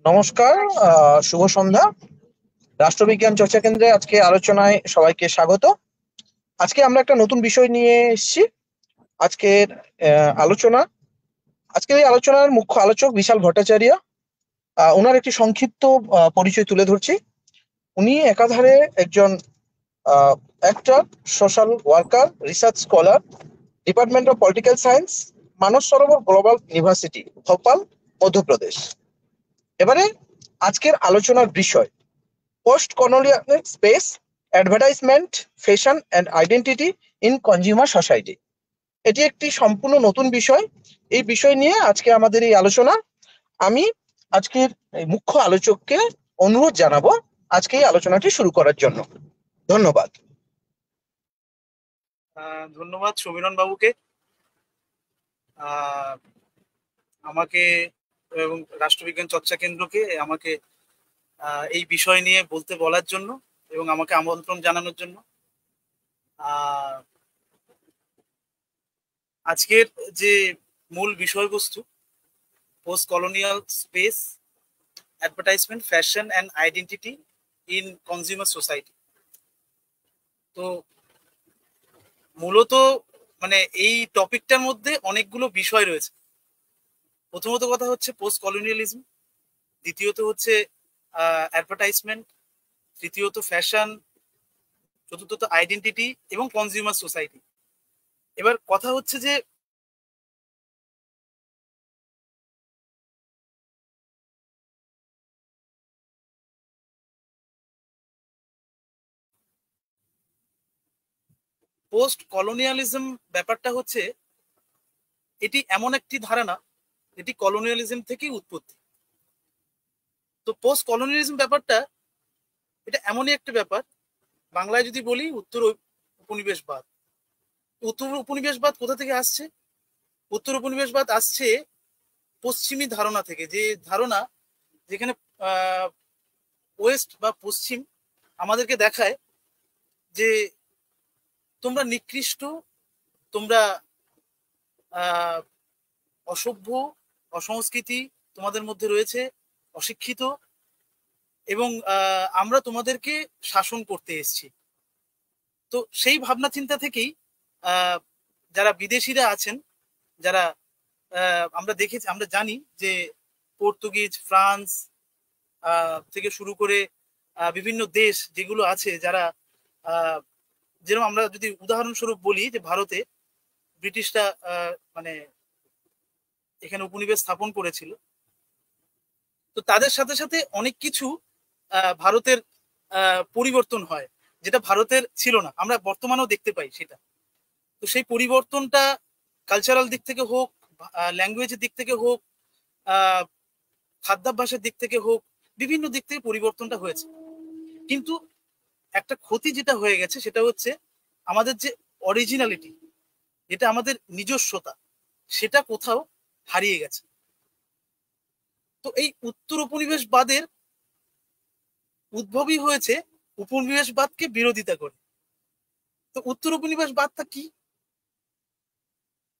নমস্কার। শুভ সন্ধ্যা। রাষ্ট্রবিজ্ঞান চর্চা কেন্দ্রে আজকে আলোচনায় সবাইকে স্বাগত। আজকে আমরা একটা নতুন বিষয় নিয়ে এসেছি। আজকের এই আলোচনার মুখ্য আলোচক বিশাল ভট্টাচার্য। ওনার একটি সংক্ষিপ্ত পরিচয় তুলে ধরছি। উনি একাধারে একজন actor, social worker, research scholar, department of political science, Manas Sarovar global university, Bhopal, Madhya Pradesh. এবারে আজকের আলোচনার বিষয় post colonial space, advertisement, fashion and identity in consumer society. এটি একটি সম্পূর্ণ নতুন বিষয়। এই বিষয় নিয়ে আজকে আমাদের এই আলোচনা। আমি আজকের মুখ্য আলোচককে অনুরোধ জানাবো আজকে এই আলোচনাটি শুরু করার জন্য। ধন্যবাদ। ধন্যবাদ সমীরণ বাবুকে আমাকে এবং রাষ্ট্রবিজ্ঞান চর্চা কেন্দ্রকে আমাকে এই বিষয় নিয়ে বলার জন্য এবং আমাকে আমন্ত্রণ জানানোর জন্য। আজকের যে মূল বিষয়বস্তু post colonial space, advertisement, fashion and identity in consumer society. তো মূলত মানে এই টপিকটার মধ্যে অনেকগুলো বিষয় রয়েছে। প্রথমত কথা হচ্ছে পোস্ট কলোনিয়ালিজম, দ্বিতীয়ত হচ্ছে অ্যাডভার্টাইজমেন্ট, তৃতীয়ত ফ্যাশন, চতুর্থত আইডেন্টিটি এবং কনজিউমার সোসাইটি। এবার কথা হচ্ছে যে পোস্ট কলোনিয়ালিজম ব্যাপারটা হচ্ছে এটি এমন একটি ধারণা এটি কলোনিয়ালিজম থেকেই উৎপত্তি। তো পোস্ট কলোনিয়ালিজম ব্যাপারটা এটা এমনই একটা ব্যাপার, বাংলায় যদি বলি উত্তর উপনিবেশবাদ। উত্তর উপনিবেশবাদ কোথা থেকে আসছে? উত্তর উপনিবেশবাদ আসছে পশ্চিমী ধারণা থেকে, যে ধারণা যেখানে ওয়েস্ট বা পশ্চিম আমাদেরকে দেখায় যে তোমরা নিকৃষ্ট, তোমরা অসভ্য, অসংস্কৃতি তোমাদের মধ্যে রয়েছে, অশিক্ষিত, এবং আমরা তোমাদেরকে শাসন করতে এসেছি। তো সেই ভাবনা চিন্তা থেকেই যারা বিদেশিরা আছেন, যারা আমরা জানি যে পর্তুগিজ, ফ্রান্স থেকে শুরু করে বিভিন্ন দেশ যেগুলো আছে, যারা যেরকম আমরা যদি উদাহরণস্বরূপ বলি যে ভারতে ব্রিটিশরা মানে এখানে উপনিবেশ স্থাপন করেছিল, তো তাদের সাথে সাথে অনেক কিছু ভারতের পরিবর্তন হয়, যেটা ভারতের ছিল না, আমরা বর্তমানেও দেখতে পাই সেটা। তো সেই পরিবর্তনটা কালচারাল দিক থেকে হোক, ল্যাঙ্গুয়েজের দিক থেকে হোক, খাদ্যাভ্যাসের দিক থেকে হোক, বিভিন্ন দিক থেকে পরিবর্তনটা হয়েছে। কিন্তু একটা ক্ষতি যেটা হয়ে গেছে সেটা হচ্ছে আমাদের যে অরিজিনালিটি, যেটা আমাদের নিজস্বতা, সেটা কোথাও হারিয়ে গেছে। তো এই উত্তর উপনিবেশবাদের উদ্ভবই হয়েছে উপনিবেশবাদকে বিরোধিতা করে। তো উত্তর উপনিবেশবাদটা কি?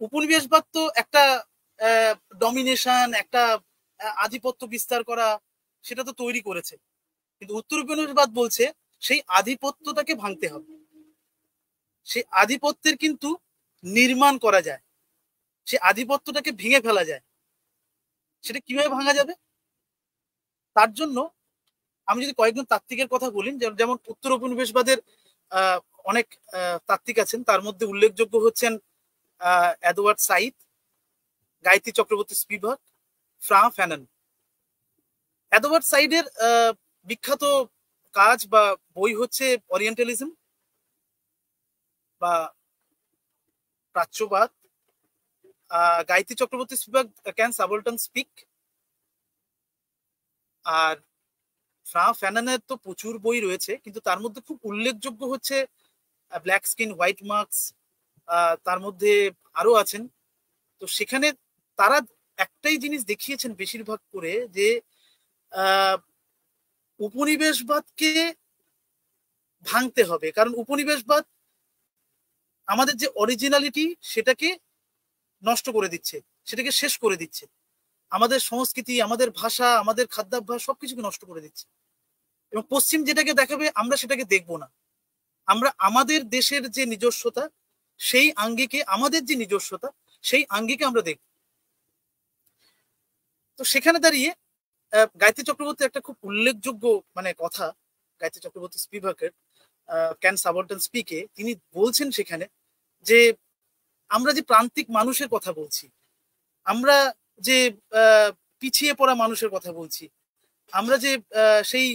উপনিবেশবাদ তো একটা ডমিনেশন, একটা আধিপত্য বিস্তার করা, সেটা তো তৈরি করেছে। কিন্তু উত্তর উপনিবেশবাদ বলছে সেই আধিপত্যটাকে ভাঙতে হবে। সেই আধিপত্যের কিন্তু নির্মাণ করা যায়, সেই আধিপত্যটাকে ভেঙে ফেলা যায়। সেটা কিভাবে ভাঙা যাবে? তার জন্য আমি যদি কয়েকজন তাত্ত্বিকের কথা বলি, যেমন উত্তর উপনিবেশবাদের অনেক তাত্ত্বিক আছেন, তার মধ্যে উল্লেখযোগ্য হচ্ছেন Edward Said, Gayatri Chakravorty Spivak, ফ্রা ফ্যানন। এডওয়ার্ড সাইডের বিখ্যাত কাজ বা বই হচ্ছে ওরিয়েন্টালিজম বা প্রাচ্যবাদ। Gayatri Chakravorty Spivak can subaltern speak. আর ফ্রা ফ্যাননের তো প্রচুর বই রয়েছে, কিন্তু তার মধ্যে খুব উল্লেখযোগ্য হচ্ছে ব্ল্যাক স্কিন হোয়াইট মার্কস, তার মধ্যে আরো আছেন। তো সেখানে তারা একটাই জিনিস দেখিয়েছেন বেশিরভাগ করে, যে উপনিবেশবাদকে ভাঙতে হবে, কারণ উপনিবেশবাদ আমাদের যে অরিজিনালিটি সেটাকে নষ্ট করে দিচ্ছে, সেটাকে শেষ করে দিচ্ছে। আমাদের সংস্কৃতি, আমাদের ভাষা, আমাদের খাদ্যাভ্যাস সবকিছুকে নষ্ট করে দিচ্ছে। এবং পশ্চিম যেটাকে দেখাবে আমরা সেটাকে দেখবো না। আমরা আমাদের দেশের যে নিজস্বতা, সেই আঙ্গিকে, আমাদের যে নিজস্বতা সেই আঙ্গিকে আমরা দেখব। তো সেখানে দাঁড়িয়ে গায়ত্রী চক্রবর্তী একটা খুব উল্লেখযোগ্য মানে কথা, গায়ত্রী চক্রবর্তী স্পিভাকের ক্যান সাবঅল্টার্ন স্পিকে তিনি বলছেন সেখানে যে আমরা যে প্রান্তিক মানুষের কথা বলছি, আমরা যে পিছিয়ে পড়া মানুষের কথা বলছি, আমরা যে সেই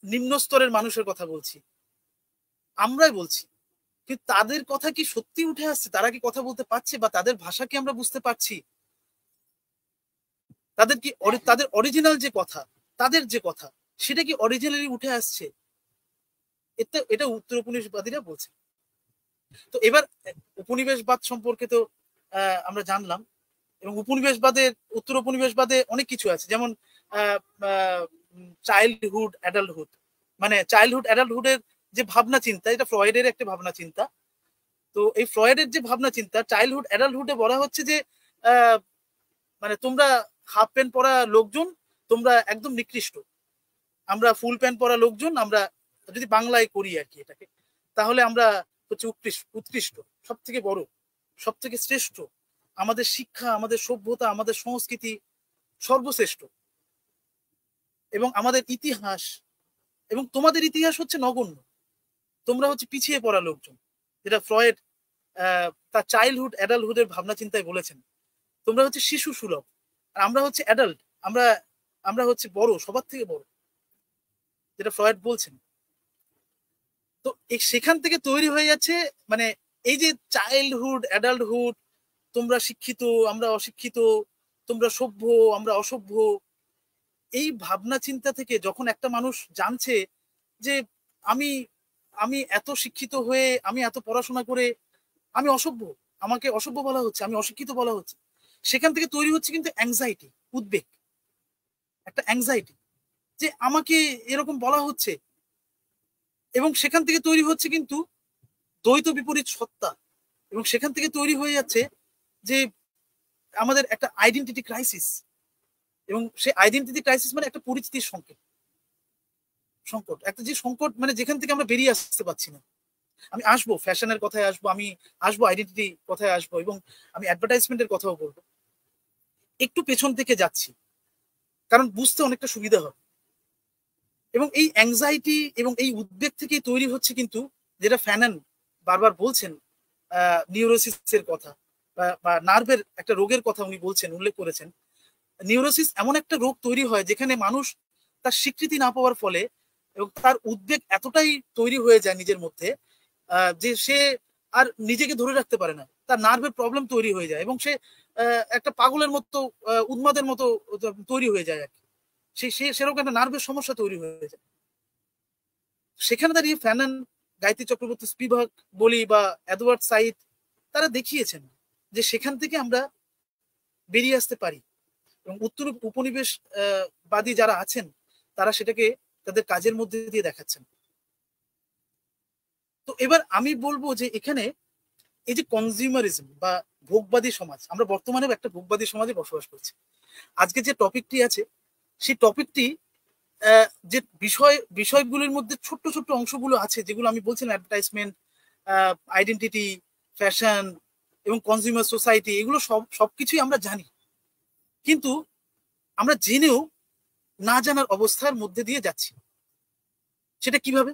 নিম্ন স্তরের মানুষের কথা বলছি, আমরাই বলছি, কিন্তু তাদের কথা কি সত্যি উঠে আসছে? তারা কি কথা বলতে পারছে? বা তাদের ভাষা কি আমরা বুঝতে পারছি? তাদের কি তাদের অরিজিনাল যে কথা, তাদের যে কথা, সেটা কি অরিজিনালি উঠে আসছে? এটা উত্তর উপনিবেশবাদীরা বলছে। তো এবার উপনিবেশবাদ সম্পর্কে তো আমরা জানলাম, এবং উপনিবেশবাদের, উত্তর উপনিবেশবাদে অনেক কিছু আছে, যেমন চাইল্ডহুড অ্যাডাল্টহুড, মানে চাইল্ডহুড অ্যাডাল্টহুডের যে ভাবনা চিন্তা, এটা ফ্রয়েডের একটা ভাবনা চিন্তা। তো এই ফ্রয়েডের যে ভাবনা চিন্তা চাইল্ডহুড অ্যাডাল্টহুডে বলা হচ্ছে যে মানে তোমরা হাফ প্যান্ট পরা লোকজন তোমরা একদম নিকৃষ্ট, আমরা ফুল প্যান্ট পরা লোকজন, আমরা যদি বাংলায় করি আর কি এটাকে, তাহলে আমরা হচ্ছে উৎকৃষ্ট, সব থেকে বড়, সব থেকে শ্রেষ্ঠ, আমাদের শিক্ষা, আমাদের সভ্যতা, আমাদের সংস্কৃতি সর্বশ্রেষ্ঠ, এবং আমাদের ইতিহাস, এবং তোমাদের ইতিহাস হচ্ছে নগণ্য, তোমরা হচ্ছে পিছিয়ে পড়া লোকজন, যেটা ফ্রয়েড তার চাইল্ডহুড অ্যাডাল্টহুডের ভাবনা চিন্তায় বলেছেন। তোমরা হচ্ছে শিশু সুলভ, আর আমরা হচ্ছে অ্যাডাল্ট, আমরা আমরা হচ্ছে বড়, সবার থেকে বড়, যেটা ফ্রয়েড বলছেন। তো সেখান থেকে তৈরি হয়ে যাচ্ছে মানে এই যে চাইল্ডহুড অ্যাডাল্টহুড, তোমরা শিক্ষিত আমরা অশিক্ষিত, তোমরা সভ্য আমরা অসভ্য, এই ভাবনা চিন্তা থেকে যখন একটা মানুষ জানছে যে আমি আমি এত শিক্ষিত হয়ে, আমি এত পড়াশোনা করে আমি অসভ্য, আমাকে অসভ্য বলা হচ্ছে, আমি অশিক্ষিত বলা হচ্ছে, সেখান থেকে তৈরি হচ্ছে কিন্তু অ্যাংজাইটি, উদ্বেগ, একটা অ্যাংজাইটি যে আমাকে এরকম বলা হচ্ছে, এবং সেখান থেকে তৈরি হচ্ছে কিন্তু দ্বৈত বিপরীত সত্তা, এবং সেখান থেকে তৈরি হয়ে যাচ্ছে যে আমাদের একটা আইডেন্টিটি ক্রাইসিস, এবং সেই আইডেন্টিটি ক্রাইসিস মানে একটা পরিচিতির সংকট, একটা যে সংকট মানে যেখান থেকে আমরা বেরিয়ে আসতে পারছি না। আমি আসবো ফ্যাশনের কথায় আসবো, আমি আসবো আইডেন্টিটি কথায় আসবো, এবং আমি অ্যাডভার্টাইজমেন্টের কথাও বলবো। একটু পেছন থেকে যাচ্ছি কারণ বুঝতে অনেকটা সুবিধা হবে, এবং এই অ্যাংজাইটি এবং এই উদ্বেগ থেকেই তৈরি হচ্ছে কিন্তু, যেটা ফ্যানন বারবার বলছেন, নিউরোসিসের কথা বা নার্ভের একটা রোগের কথা উনি বলছেন, উল্লেখ করেছেন। নিউরোসিস এমন একটা রোগ তৈরি হয় যেখানে মানুষ তার স্বীকৃতি না পাওয়ার ফলে, এবং তার উদ্বেগ এতটাই তৈরি হয়ে যায় নিজের মধ্যে যে সে আর নিজেকে ধরে রাখতে পারে না, তার নার্ভের প্রবলেম তৈরি হয়ে যায়, এবং সে একটা পাগলের মতো, উন্মাদের মতো তৈরি হয়ে যায় আর কি, সে সেরকম একটা নার্ভের সমস্যা তৈরি হয়ে যায়। সেখানে দাঁড়িয়ে ফ্যানন, গায়ত্রী চক্রবর্তী স্পিভাক বলি বা এডওয়ার্ড সাইদ, তারা দেখিয়েছেন যে সেখান থেকে আমরা বেরিয়ে আসতে পারি, এবং উত্তর উপনিবেশ বাদী যারা আছেন তারা সেটাকে তাদের কাজের মধ্যে দিয়ে দেখাচ্ছেন। তো এবার আমি বলবো যে এখানে এই যে কনজিউমারিজম বা ভোগবাদী সমাজ, আমরা বর্তমানে একটা ভোগবাদী সমাজে বসবাস করছি। আজকে যে টপিকটি আছে সেই টপিকটি যে বিষয়গুলোর মধ্যে ছোট্ট ছোট্ট অংশগুলো আছে, যেগুলো আমি বলছিলাম, অ্যাডভার্টাইজমেন্ট, আইডেন্টিটি, ফ্যাশন এবং কনজিউমার সোসাইটি, এগুলো সবকিছুই আমরা জানি, কিন্তু আমরা জেনেও না জানার অবস্থার মধ্যে দিয়ে যাচ্ছি। সেটা কিভাবে?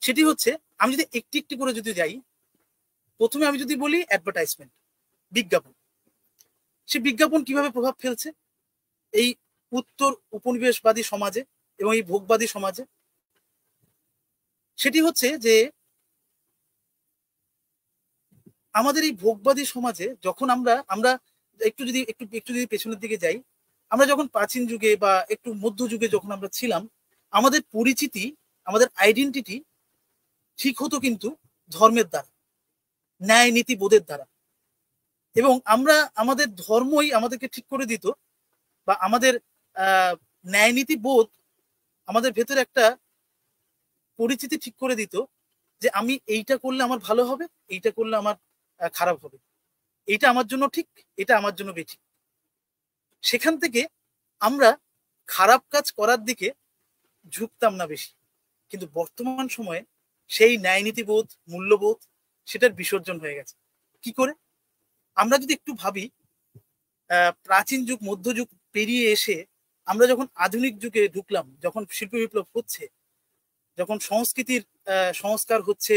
সেটি হচ্ছে, আমি যদি একটি একটি করে যদি যাই, প্রথমে আমি যদি বলি অ্যাডভার্টাইজমেন্ট, বিজ্ঞাপন, সে বিজ্ঞাপন কিভাবে প্রভাব ফেলছে এই উত্তর উপনিবেশবাদী সমাজে এবং এই ভোগবাদী সমাজে। সেটি হচ্ছে যে আমাদের এই ভোগবাদী সমাজে যখন আমরা আমরা একটু যদি পেছনের দিকে যাই, আমরা যখন প্রাচীন যুগে বা একটু মধ্যযুগে যখন আমরা ছিলাম, আমাদের পরিচিতি, আমাদের আইডেন্টিটি ঠিক হতো কিন্তু ধর্মের দ্বারা, ন্যায় নীতি বোধের দ্বারা, এবং আমরা আমাদের ধর্মই আমাদেরকে ঠিক করে দিত, বা আমাদের ন্যায় নীতি বোধ আমাদের ভেতরে একটা পরিচিতি ঠিক করে দিত যে আমি এইটা করলে আমার ভালো হবে, এইটা করলে আমার খারাপ হবে। এইটা আমার জন্য ঠিক, এটা আমার জন্য বেঠিক। সেখান থেকে আমরা খারাপ কাজ করার দিকে ঝুঁকতাম না বেশি, কিন্তু বর্তমান সময়ে সেই ন্যায়নীতিবোধ, মূল্যবোধ সেটার বিসর্জন হয়ে গেছে। কি করে? আমরা যদি একটু ভাবি, প্রাচীন যুগ, মধ্যযুগ পেরিয়ে এসে আমরা যখন আধুনিক যুগে ঢুকলাম, যখন শিল্প বিপ্লব হচ্ছে, যখন সংস্কৃতির সংস্কার হচ্ছে,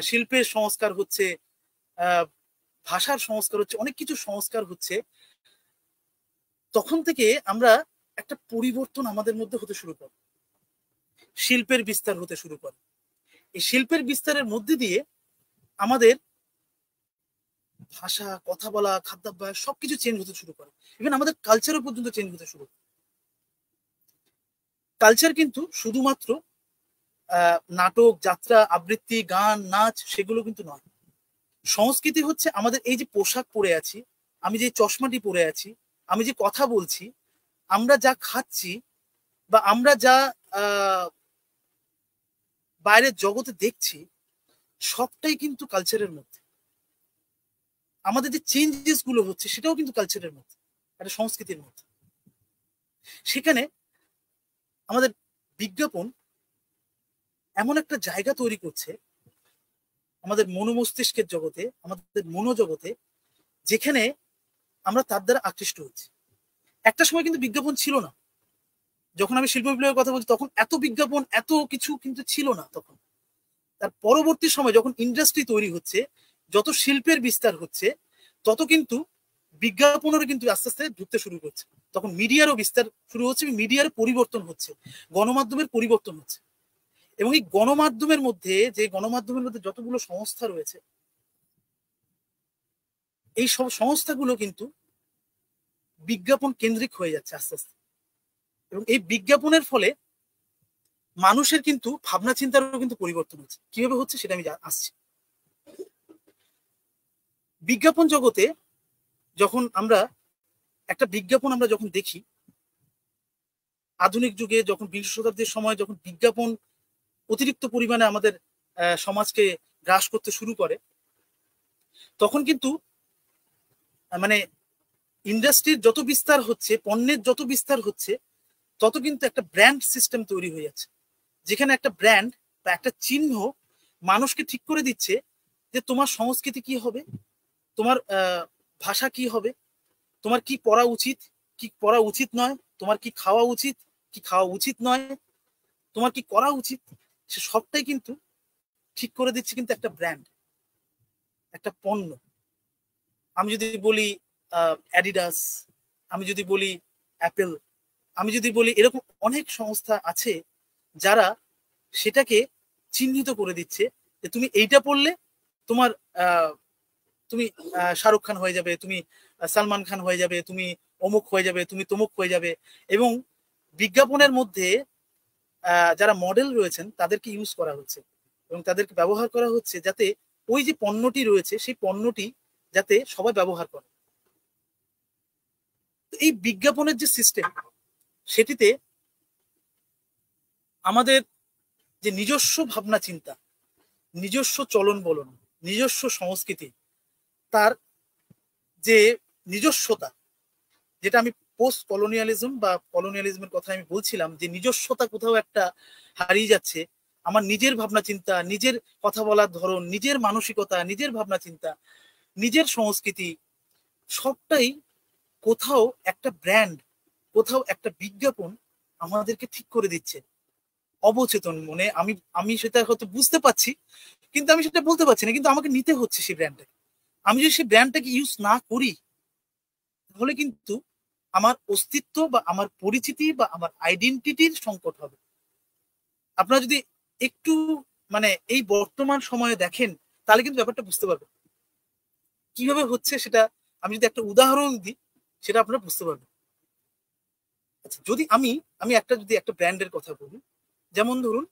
শিল্পের সংস্কার হচ্ছে, ভাষার সংস্কার হচ্ছে, অনেক কিছু সংস্কার হচ্ছে, তখন থেকে আমরা একটা পরিবর্তন আমাদের মধ্যে হতে শুরু করে, শিল্পের বিস্তার হতে শুরু করে। এই শিল্পের বিস্তারের মধ্যে দিয়ে আমাদের ভাষা, কথা বলা, খাদ্যাভ্যাস সবকিছু চেঞ্জ হতে শুরু করে। ইভেন আমাদের কালচারও পর্যন্ত চেঞ্জ হতে শুরু করে। কালচার কিন্তু শুধুমাত্র নাটক, যাত্রা, আবৃত্তি, গান, নাচ সেগুলো কিন্তু নয়। সংস্কৃতি হচ্ছে আমাদের এই যে পোশাক পরে আছি, আমি যে চশমাটি পরে আছি, আমি যে কথা বলছি, আমরা যা খাচ্ছি, বা আমরা যা বাইরের জগতে দেখছি, সবটাই কিন্তু কালচারের মধ্যে। আমাদের যে চেঞ্জেস গুলো হচ্ছে সেটাও কিন্তু কালচারের মধ্যে, একটা সংস্কৃতির মধ্যে। সেখানে আমাদের বিজ্ঞাপন এমন একটা জায়গা তৈরি করছে আমাদের মনোমস্তিষ্কের জগতে, আমাদের মনোজগতে, যেখানে আমরা তার দ্বারা আকৃষ্ট হচ্ছি। একটা সময় কিন্তু বিজ্ঞাপন ছিল না। যখন আমি শিল্প বিপ্লবের কথা বলছি, তখন এত বিজ্ঞাপন, এত কিছু কিন্তু ছিল না তখন। তার পরবর্তী সময় যখন ইন্ডাস্ট্রি তৈরি হচ্ছে, যত শিল্পের বিস্তার হচ্ছে, তত কিন্তু বিজ্ঞাপনেরও কিন্তু আস্তে আস্তে ঢুকতে শুরু করছে। তখন মিডিয়ারও বিস্তার শুরু হচ্ছে, মিডিয়ার পরিবর্তন হচ্ছে, গণমাধ্যমের পরিবর্তন হচ্ছে। এবং এই গণমাধ্যমের মধ্যে, যে গণমাধ্যমের মধ্যে যতগুলো সংস্থা রয়েছে, এই সব সংস্থাগুলো কিন্তু বিজ্ঞাপন কেন্দ্রিক হয়ে যাচ্ছে আস্তে আস্তে। এবং এই বিজ্ঞাপনের ফলে মানুষের কিন্তু ভাবনা চিন্তারও কিন্তু পরিবর্তন হচ্ছে। কিভাবে হচ্ছে সেটা আমি আসছি। বিজ্ঞাপন জগতে যখন আমরা একটা বিজ্ঞাপন আমরা যখন দেখি, আধুনিক যুগে যখন বিংশ শতাব্দীর সময় যখন বিজ্ঞাপন অতিরিক্ত পরিমাণে আমাদের সমাজকে গ্রাস করতে শুরু করে, তখন কিন্তু মানে ইন্ডাস্ট্রির যত বিস্তার হচ্ছে, পণ্যের যত বিস্তার হচ্ছে, তত কিন্তু একটা ব্র্যান্ড সিস্টেম তৈরি হয়ে যাচ্ছে, যেখানে একটা ব্র্যান্ড বা একটা চিহ্ন মানুষকে ঠিক করে দিচ্ছে যে তোমার সংস্কৃতি কি হবে, তোমার ভাষা কি হবে, তোমার কি পড়া উচিত, কি পড়া উচিত নয়, তোমার কি খাওয়া উচিত, কি খাওয়া উচিত নয়, তোমার কি করা উচিত, সে সবটাই কিন্তু ঠিক করে দিচ্ছে কিন্তু একটা ব্র্যান্ড, একটা পণ্য। আমি যদি বলি অ্যাডিডাস, আমি যদি বলি অ্যাপেল, আমি যদি বলি এরকম অনেক সংস্থা আছে যারা সেটাকে চিহ্নিত করে দিচ্ছে যে তুমি এইটা পড়লে তোমার তুমি শাহরুখ খান হয়ে যাবে, তুমি সালমান খান হয়ে যাবে, তুমি অমুক হয়ে যাবে, তুমি তমুক হয়ে যাবে। এবং বিজ্ঞাপনের মধ্যে যারা মডেল রয়েছেন তাদেরকে ইউজ করা হচ্ছে এবং তাদেরকে ব্যবহার করা হচ্ছে যাতে ওই যে পণ্যটি রয়েছে সেই পণ্যটি যাতে সবাই ব্যবহার করে। এই বিজ্ঞাপনের যে সিস্টেম, সেটিতে আমাদের যে নিজস্ব ভাবনা চিন্তা, নিজস্ব চলন বলন, নিজস্ব সংস্কৃতি, তার যে নিজস্বতা, যেটা আমি পোস্ট কলোনিয়ালিজম বা কলোনিয়ালিজমের কথা আমি বলছিলাম, যে নিজস্বতা কোথাও একটা হারিয়ে যাচ্ছে। আমার নিজের ভাবনা চিন্তা, নিজের কথা বলার ধরন, নিজের মানসিকতা, নিজের ভাবনা চিন্তা, নিজের সংস্কৃতি, সবটাই কোথাও একটা ব্র্যান্ড, কোথাও একটা বিজ্ঞাপন আমাদেরকে ঠিক করে দিচ্ছে অবচেতন মনে। আমি আমি সেটা হয়তো বুঝতে পারছি, কিন্তু আমি সেটা বলতে পারছি না, কিন্তু আমাকে নিতে হচ্ছে সেই ব্র্যান্ডটাকে। আমি যদি সেই ব্র্যান্ডটাকে ইউজ না করি, তাহলে কিন্তু আমার অস্তিত্ব বা আমার পরিচিতি বা আমার আইডেন্টিটির সংকট হবে। আপনারা যদি একটু এই বর্তমান সময়ে দেখেন, তাহলে কিন্তু ব্যাপারটা বুঝতে পারবেন কিভাবে হচ্ছে সেটা। আমি যদি একটা উদাহরণ দিই, সেটা আপনারা বুঝতে পারবেন। আচ্ছা, যদি আমি আমি একটা যদি একটা ব্র্যান্ডের কথা বলি, যেমন ধরুন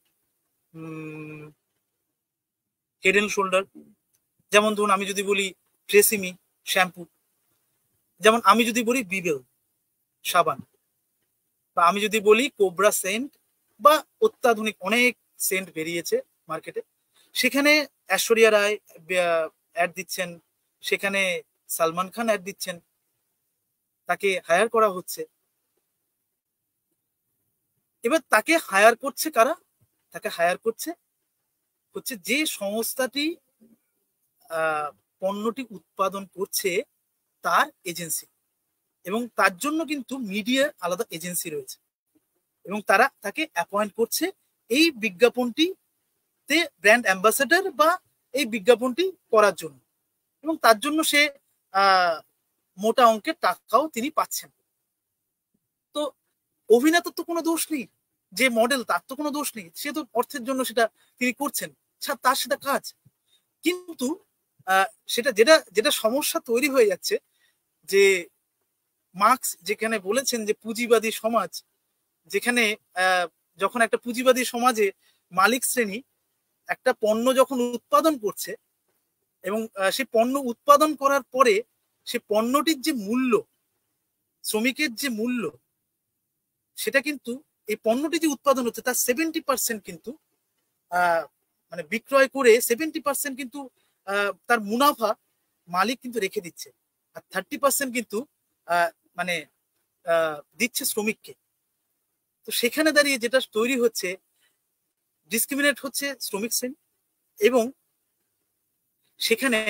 হেড এন্ড শোল্ডার, যেমন ধরুন আমি যদি বলি ট্রেসিমি শ্যাম্পু, যেমন আমি যদি বলি বিবেল সাবান, বা আমি যদি বলি কোবরা সেন্ট, বা অত্যাধুনিক অনেক সেন্ট বেরিয়েছে মার্কেটে। সেখানে ঐশ্বরিয়া রায় অ্যাড দিচ্ছেন, সেখানে সালমান খান অ্যাড দিচ্ছেন, তাকে হায়ার করা হচ্ছে। এবার তাকে হায়ার করছে কারা? তাকে হায়ার করছে হচ্ছে যে সংস্থাটি পণ্যটি উৎপাদন করছে তার এজেন্সি, এবং তার জন্য কিন্তু মিডিয়ার আলাদা এজেন্সি রয়েছে, এবং তারা তাকে অ্যাপয়েন্ট করছে এই বিজ্ঞাপনটিতে ব্র্যান্ড অ্যাম্বাসেডর বা এই বিজ্ঞাপনটি করার জন্য, এবং তার জন্য সে মোটা অঙ্কের টাকাও তিনি পাচ্ছেন। তো অভিনেতার তো কোনো দোষ নেই, যে মডেল তার তো কোনো দোষ নেই, সে তো অর্থের জন্য সেটা তিনি করছেন, তার সেটা কাজ। কিন্তু সেটা যেটা যেটা সমস্যা তৈরি হয়ে যাচ্ছে, যে মার্কস যেখানে বলেছেন যে পুঁজিবাদী সমাজ, যেখানে যখন একটা পুঁজিবাদী সমাজে মালিক শ্রেণী একটা পণ্য যখন উৎপাদন করছে, এবং সেই পণ্য উৎপাদন করার পরে সে পণ্যটির যে মূল্য, শ্রমিকের যে মূল্য, সেটা কিন্তু এই পণ্যটি যে উৎপাদন হচ্ছে তার 70% কিন্তু মানে বিক্রয় করে 70% কিন্তু তার মুনাফা মালিক কিন্তু রেখে দিচ্ছে, আর 30% কিন্তু মানে দিচ্ছে শ্রমিককে। তো সেখানে দাঁড়িয়ে যেটা তৈরি হচ্ছে, ডিসক্রিমিনেট হচ্ছে শ্রমিক শ্রেণী, এবং সেখানে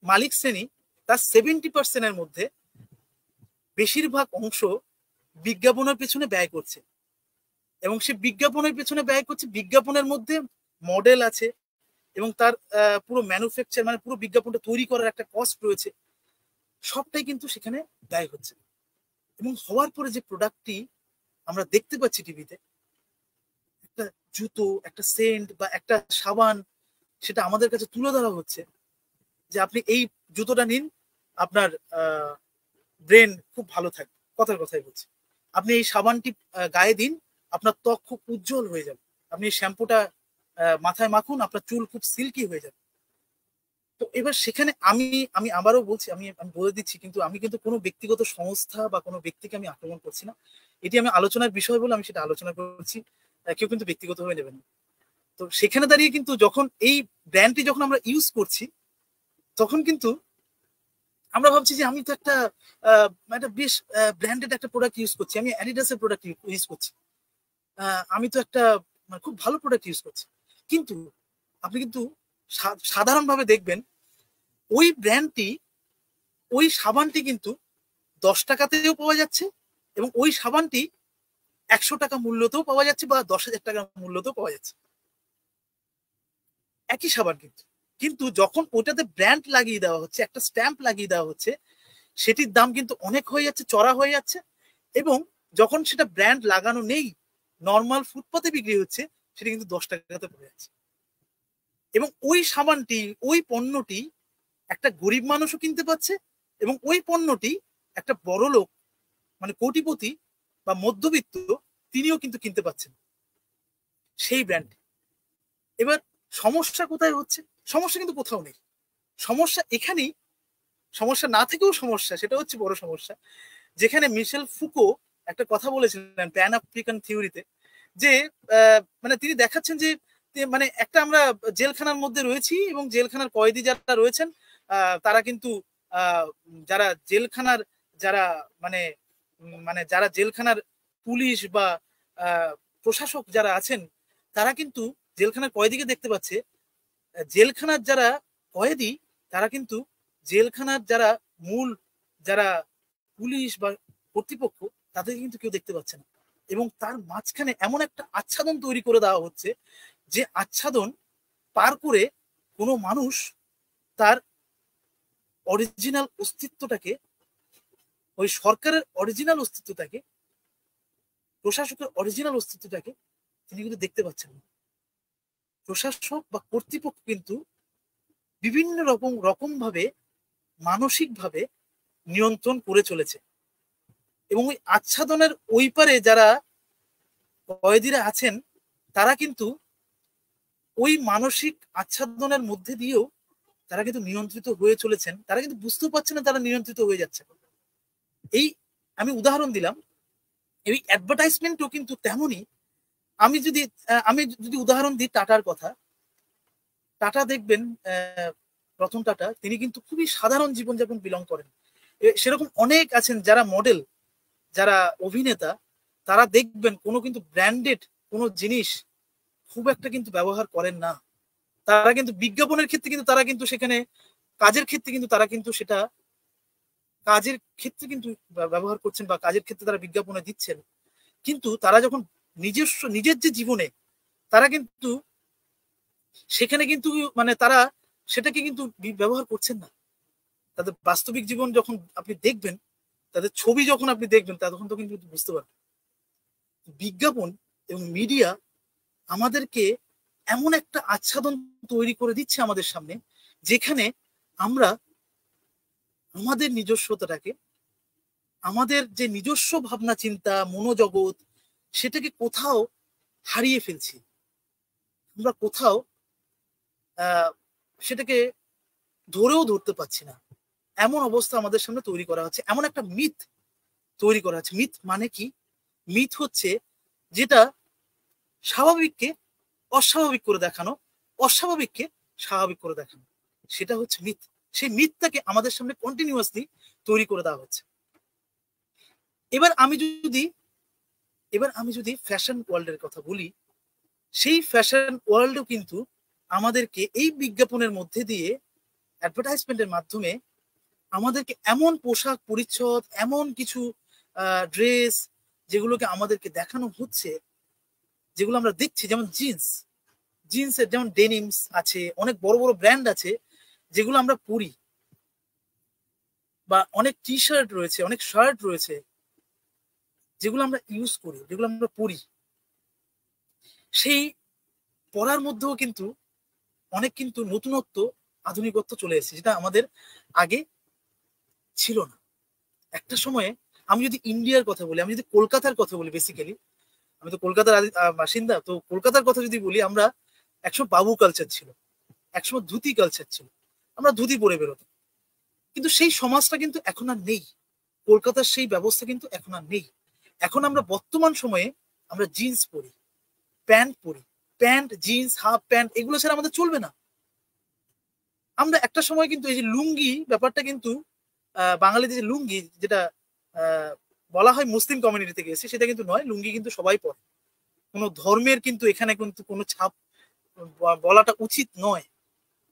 মালিক শ্রেণী তার 70%-এর মধ্যে বেশিরভাগ অংশ বিজ্ঞাপনের পেছনে ব্যয় করছে, এবং সে বিজ্ঞাপনের পেছনে ব্যয় করছে। বিজ্ঞাপনের মধ্যে মডেল আছে, এবং তার পুরো ম্যানুফ্যাকচার মানে পুরো বিজ্ঞাপনটা তৈরি করার একটা কস্ট রয়েছে, সবটাই কিন্তু সেখানে ব্যয় হচ্ছে। এবং হওয়ার পরে যে প্রোডাক্টটি আমরা দেখতে পাচ্ছি টিভিতে, একটা জুতো, একটা সেন্ট বা একটা সাবান, সেটা আমাদের কাছে তুলে ধরা হচ্ছে যে আপনি এই জুতোটা নিন, আপনার ব্রেন খুব ভালো থাকবে, কথার কথাই বলছি। আপনি এই সাবানটি গায়ে দিন, আপনার ত্বক খুব উজ্জ্বল হয়ে যাবে। আপনি এই শ্যাম্পুটা মাথায় মাখুন, আপনার চুল খুব সিল্কি হয়ে যাবে। তো এবার সেখানে আমি আমি আবারও বলছি, আমি আমি বলে দিচ্ছি, কিন্তু আমি কিন্তু কোনো ব্যক্তিগত সংস্থা বা কোনো ব্যক্তিকে আমি আক্রমণ করছি না। এটি আমি আলোচনার বিষয় বলে আমি সেটা আলোচনা করছি, কেউ কিন্তু ব্যক্তিগতভাবে নেবেন না। তো সেখানে দাঁড়িয়ে কিন্তু যখন এই ব্র্যান্ডটি যখন আমরা ইউজ করছি, তখন কিন্তু আমরা ভাবছি যে আমি তো একটা বেশ ব্র্যান্ডেড একটা প্রোডাক্ট ইউজ করছি, আমি অ্যাডিডাসের প্রোডাক্ট ইউজ করছি, আমি তো একটা মানে খুব ভালো প্রোডাক্ট ইউজ করছি। কিন্তু আপনি কিন্তু সাধারণভাবে দেখবেন ওই ব্র্যান্ডটি, ওই সাবানটি কিন্তু 10 টাকাতেও পাওয়া যাচ্ছে, এবং ওই সাবানটি 100 টাকা মূল্যতেও পাওয়া যাচ্ছে, বা 10,000 টাকা মূল্যতেও পাওয়া যাচ্ছে, একই সাবান। কিন্তু কিন্তু যখন ওটাতে ব্র্যান্ড লাগিয়ে দেওয়া হচ্ছে, একটা স্ট্যাম্প লাগিয়ে দেওয়া হচ্ছে, সেটির দাম কিন্তু অনেক হয়ে যাচ্ছে, চড়া হয়ে যাচ্ছে। এবং যখন সেটা ব্র্যান্ড লাগানো নেই, নর্মাল ফুটপাতে বিক্রি হচ্ছে, সেটা কিন্তু 10 টাকাতে পড়ে যাচ্ছে। এবং ওই সাবানটি, ওই পণ্যটি একটা গরিব মানুষও কিনতে পাচ্ছে, এবং ওই পণ্যটি একটা বড় লোক মানে কোটিপতি বা মধ্যবিত্ত তিনিও কিন্তু কিনতে পাচ্ছেন সেই ব্র্যান্ড। এবার সমস্যা কোথায় হচ্ছে? সমস্যা কিন্তু কোথাও নেই, সমস্যা এখানেই। সমস্যা না থেকেও সমস্যা, সেটা হচ্ছে বড় সমস্যা। যেখানে মিশেল ফুকো একটা কথা বলেছিলেন প্যান আফ্রিকান থিওরিতে, যে মানে তিনি দেখাচ্ছেন যে মানে একটা আমরা জেলখানার মধ্যে রয়েছি, এবং জেলখানার কয়েদি যারা রয়েছেন তারা কিন্তু যারা জেলখানার যারা মানে মানে যারা জেলখানার পুলিশ বা প্রশাসক যারা আছেন, তারা কিন্তু জেলখানার কয়েদিকে দেখতে পাচ্ছে। জেলখানার যারা কয়েদি, তারা কিন্তু জেলখানার যারা মূল যারা পুলিশ বা কর্তৃপক্ষ, তাদেরকে কিন্তু কেউ দেখতে পাচ্ছে না। এবং তার মাঝখানে এমন একটা আচ্ছাদন তৈরি করে দেওয়া হচ্ছে, যে আচ্ছাদন পার করে কোনো মানুষ তার অরিজিনাল অস্তিত্বটাকে, ওই সরকারের অরিজিনাল অস্তিত্বটাকে, প্রশাসকের অরিজিনাল অস্তিত্বটাকে তিনি কিন্তু দেখতে পাচ্ছেন না। প্রশাসক বা কর্তৃপক্ষ কিন্তু বিভিন্ন রকম ভাবে মানসিক ভাবে নিয়ন্ত্রণ করে চলেছে। এবং ওই আচ্ছাদনের ওই পারে যারা কয়েদিরা আছেন, তারা কিন্তু ওই মানসিক আচ্ছাদনের মধ্যে দিয়েও তারা কিন্তু নিয়ন্ত্রিত হয়ে চলেছেন, তারা কিন্তু বুঝতেও পারছেন না তারা নিয়ন্ত্রিত হয়ে যাচ্ছে। এই আমি উদাহরণ দিলাম, এই অ্যাডভার্টাইজমেন্টও কিন্তু তেমনই। আমি যদি উদাহরণ দিই টাটার কথা, টাটা দেখবেন রতন টাটা তিনি কিন্তু খুবই সাধারণ জীবনযাপন বিলং করেন। সেরকম অনেক আছেন যারা মডেল, যারা অভিনেতা, তারা দেখবেন কোনো কিন্তু ব্র্যান্ডেড কোনো জিনিস খুব একটা কিন্তু ব্যবহার করেন না। তারা কিন্তু বিজ্ঞাপনের ক্ষেত্রে কিন্তু তারা কিন্তু সেখানে কাজের ক্ষেত্রে কিন্তু তারা কিন্তু সেটা কাজের ক্ষেত্রে কিন্তু ব্যবহার করছেন বা কাজের ক্ষেত্রে তারা বিজ্ঞাপনে দিচ্ছেন। কিন্তু তারা যখন নিজের যে জীবনে তারা কিন্তু সেখানে কিন্তু মানে তারা সেটাকে কিন্তু ব্যবহার করছেন না। তাদের বাস্তবিক জীবন যখন আপনি দেখবেন, তাদের ছবি যখন আপনি দেখবেন, তখন তো কিন্তু বুঝতে পারবেন বিজ্ঞাপন এবং মিডিয়া আমাদেরকে এমন একটা আচ্ছাদন তৈরি করে দিচ্ছে আমাদের সামনে, যেখানে আমরা আমাদের নিজস্বতাটাকে, আমাদের যে নিজস্ব ভাবনা চিন্তা মনোজগৎ, সেটাকে কোথাও হারিয়ে ফেলছি। আমরা কোথাও সেটাকে ধরেও ধরতে পারছি না। এমন অবস্থা আমাদের সামনে তৈরি করা হচ্ছে, এমন একটা মিথ তৈরি করা হচ্ছে। মিথ মানে কি? মিথ হচ্ছে যেটা স্বাভাবিককে অস্বাভাবিক করে দেখানো, অস্বাভাবিককে স্বাভাবিক করে দেখানো, সেটা হচ্ছে মিথ। সেই মিথটাকে আমাদের সামনে কন্টিনিউয়াসলি তৈরি করে দেওয়া হচ্ছে। এবার আমি যদি ফ্যাশন ওয়ার্ল্ডের কথা বলি, সেই ফ্যাশন ওয়ার্ল্ডও কিন্তু আমাদেরকে এই বিজ্ঞাপনের মধ্যে দিয়ে, অ্যাডভার্টাইজমেন্টের মাধ্যমে আমাদেরকে এমন পোশাক পরিচ্ছদ, এমন কিছু ড্রেস, যেগুলোকে আমাদেরকে দেখানো হচ্ছে, যেগুলো আমরা দেখছি, যেমন জিন্সের যেমন ডেনিমস আছে, অনেক বড় বড় ব্র্যান্ড আছে যেগুলো আমরা পরি, বা অনেক টি শার্ট রয়েছে, অনেক শার্ট রয়েছে যেগুলো আমরা ইউজ করি, যেগুলো আমরা পরি। সেই পরার মধ্যেও কিন্তু অনেক কিন্তু নতুনত্ব, আধুনিকত্ব চলে এসেছে, যেটা আমাদের আগে ছিল না। একটা সময়ে আমি যদি ইন্ডিয়ার কথা বলি, আমি যদি কলকাতার কথা বলি, বেসিক্যালি আমি তো কলকাতার বাসিন্দা, তো কলকাতার কথা যদি বলি, আমরা একসময় বাবু কালচার ছিল, একসময় ধুতি কালচার ছিল, আমরা ধুতি পরে বেরোতাম। কিন্তু সেই সমাজটা কিন্তু এখন আর নেই, কলকাতার সেই ব্যবস্থা কিন্তু এখন আর নেই। এখন আমরা বর্তমান সময়ে আমরা জিন্স পরি, প্যান্ট পরি, প্যান্ট জিন্স হাফ প্যান্ট, এগুলো ছাড়া আমাদের চলবে না। আমরা একটা সময় কিন্তু এই যে লুঙ্গি ব্যাপারটা কিন্তু বাঙালিদের যে লুঙ্গি, যেটা বলা হয় মুসলিম কমিউনিটি থেকে এসে, সেটা কিন্তু নয়। লুঙ্গি কিন্তু সবাই পরে, কোনো ধর্মের কিন্তু এখানে কিন্তু কোনো ছাপ বলাটা উচিত নয়।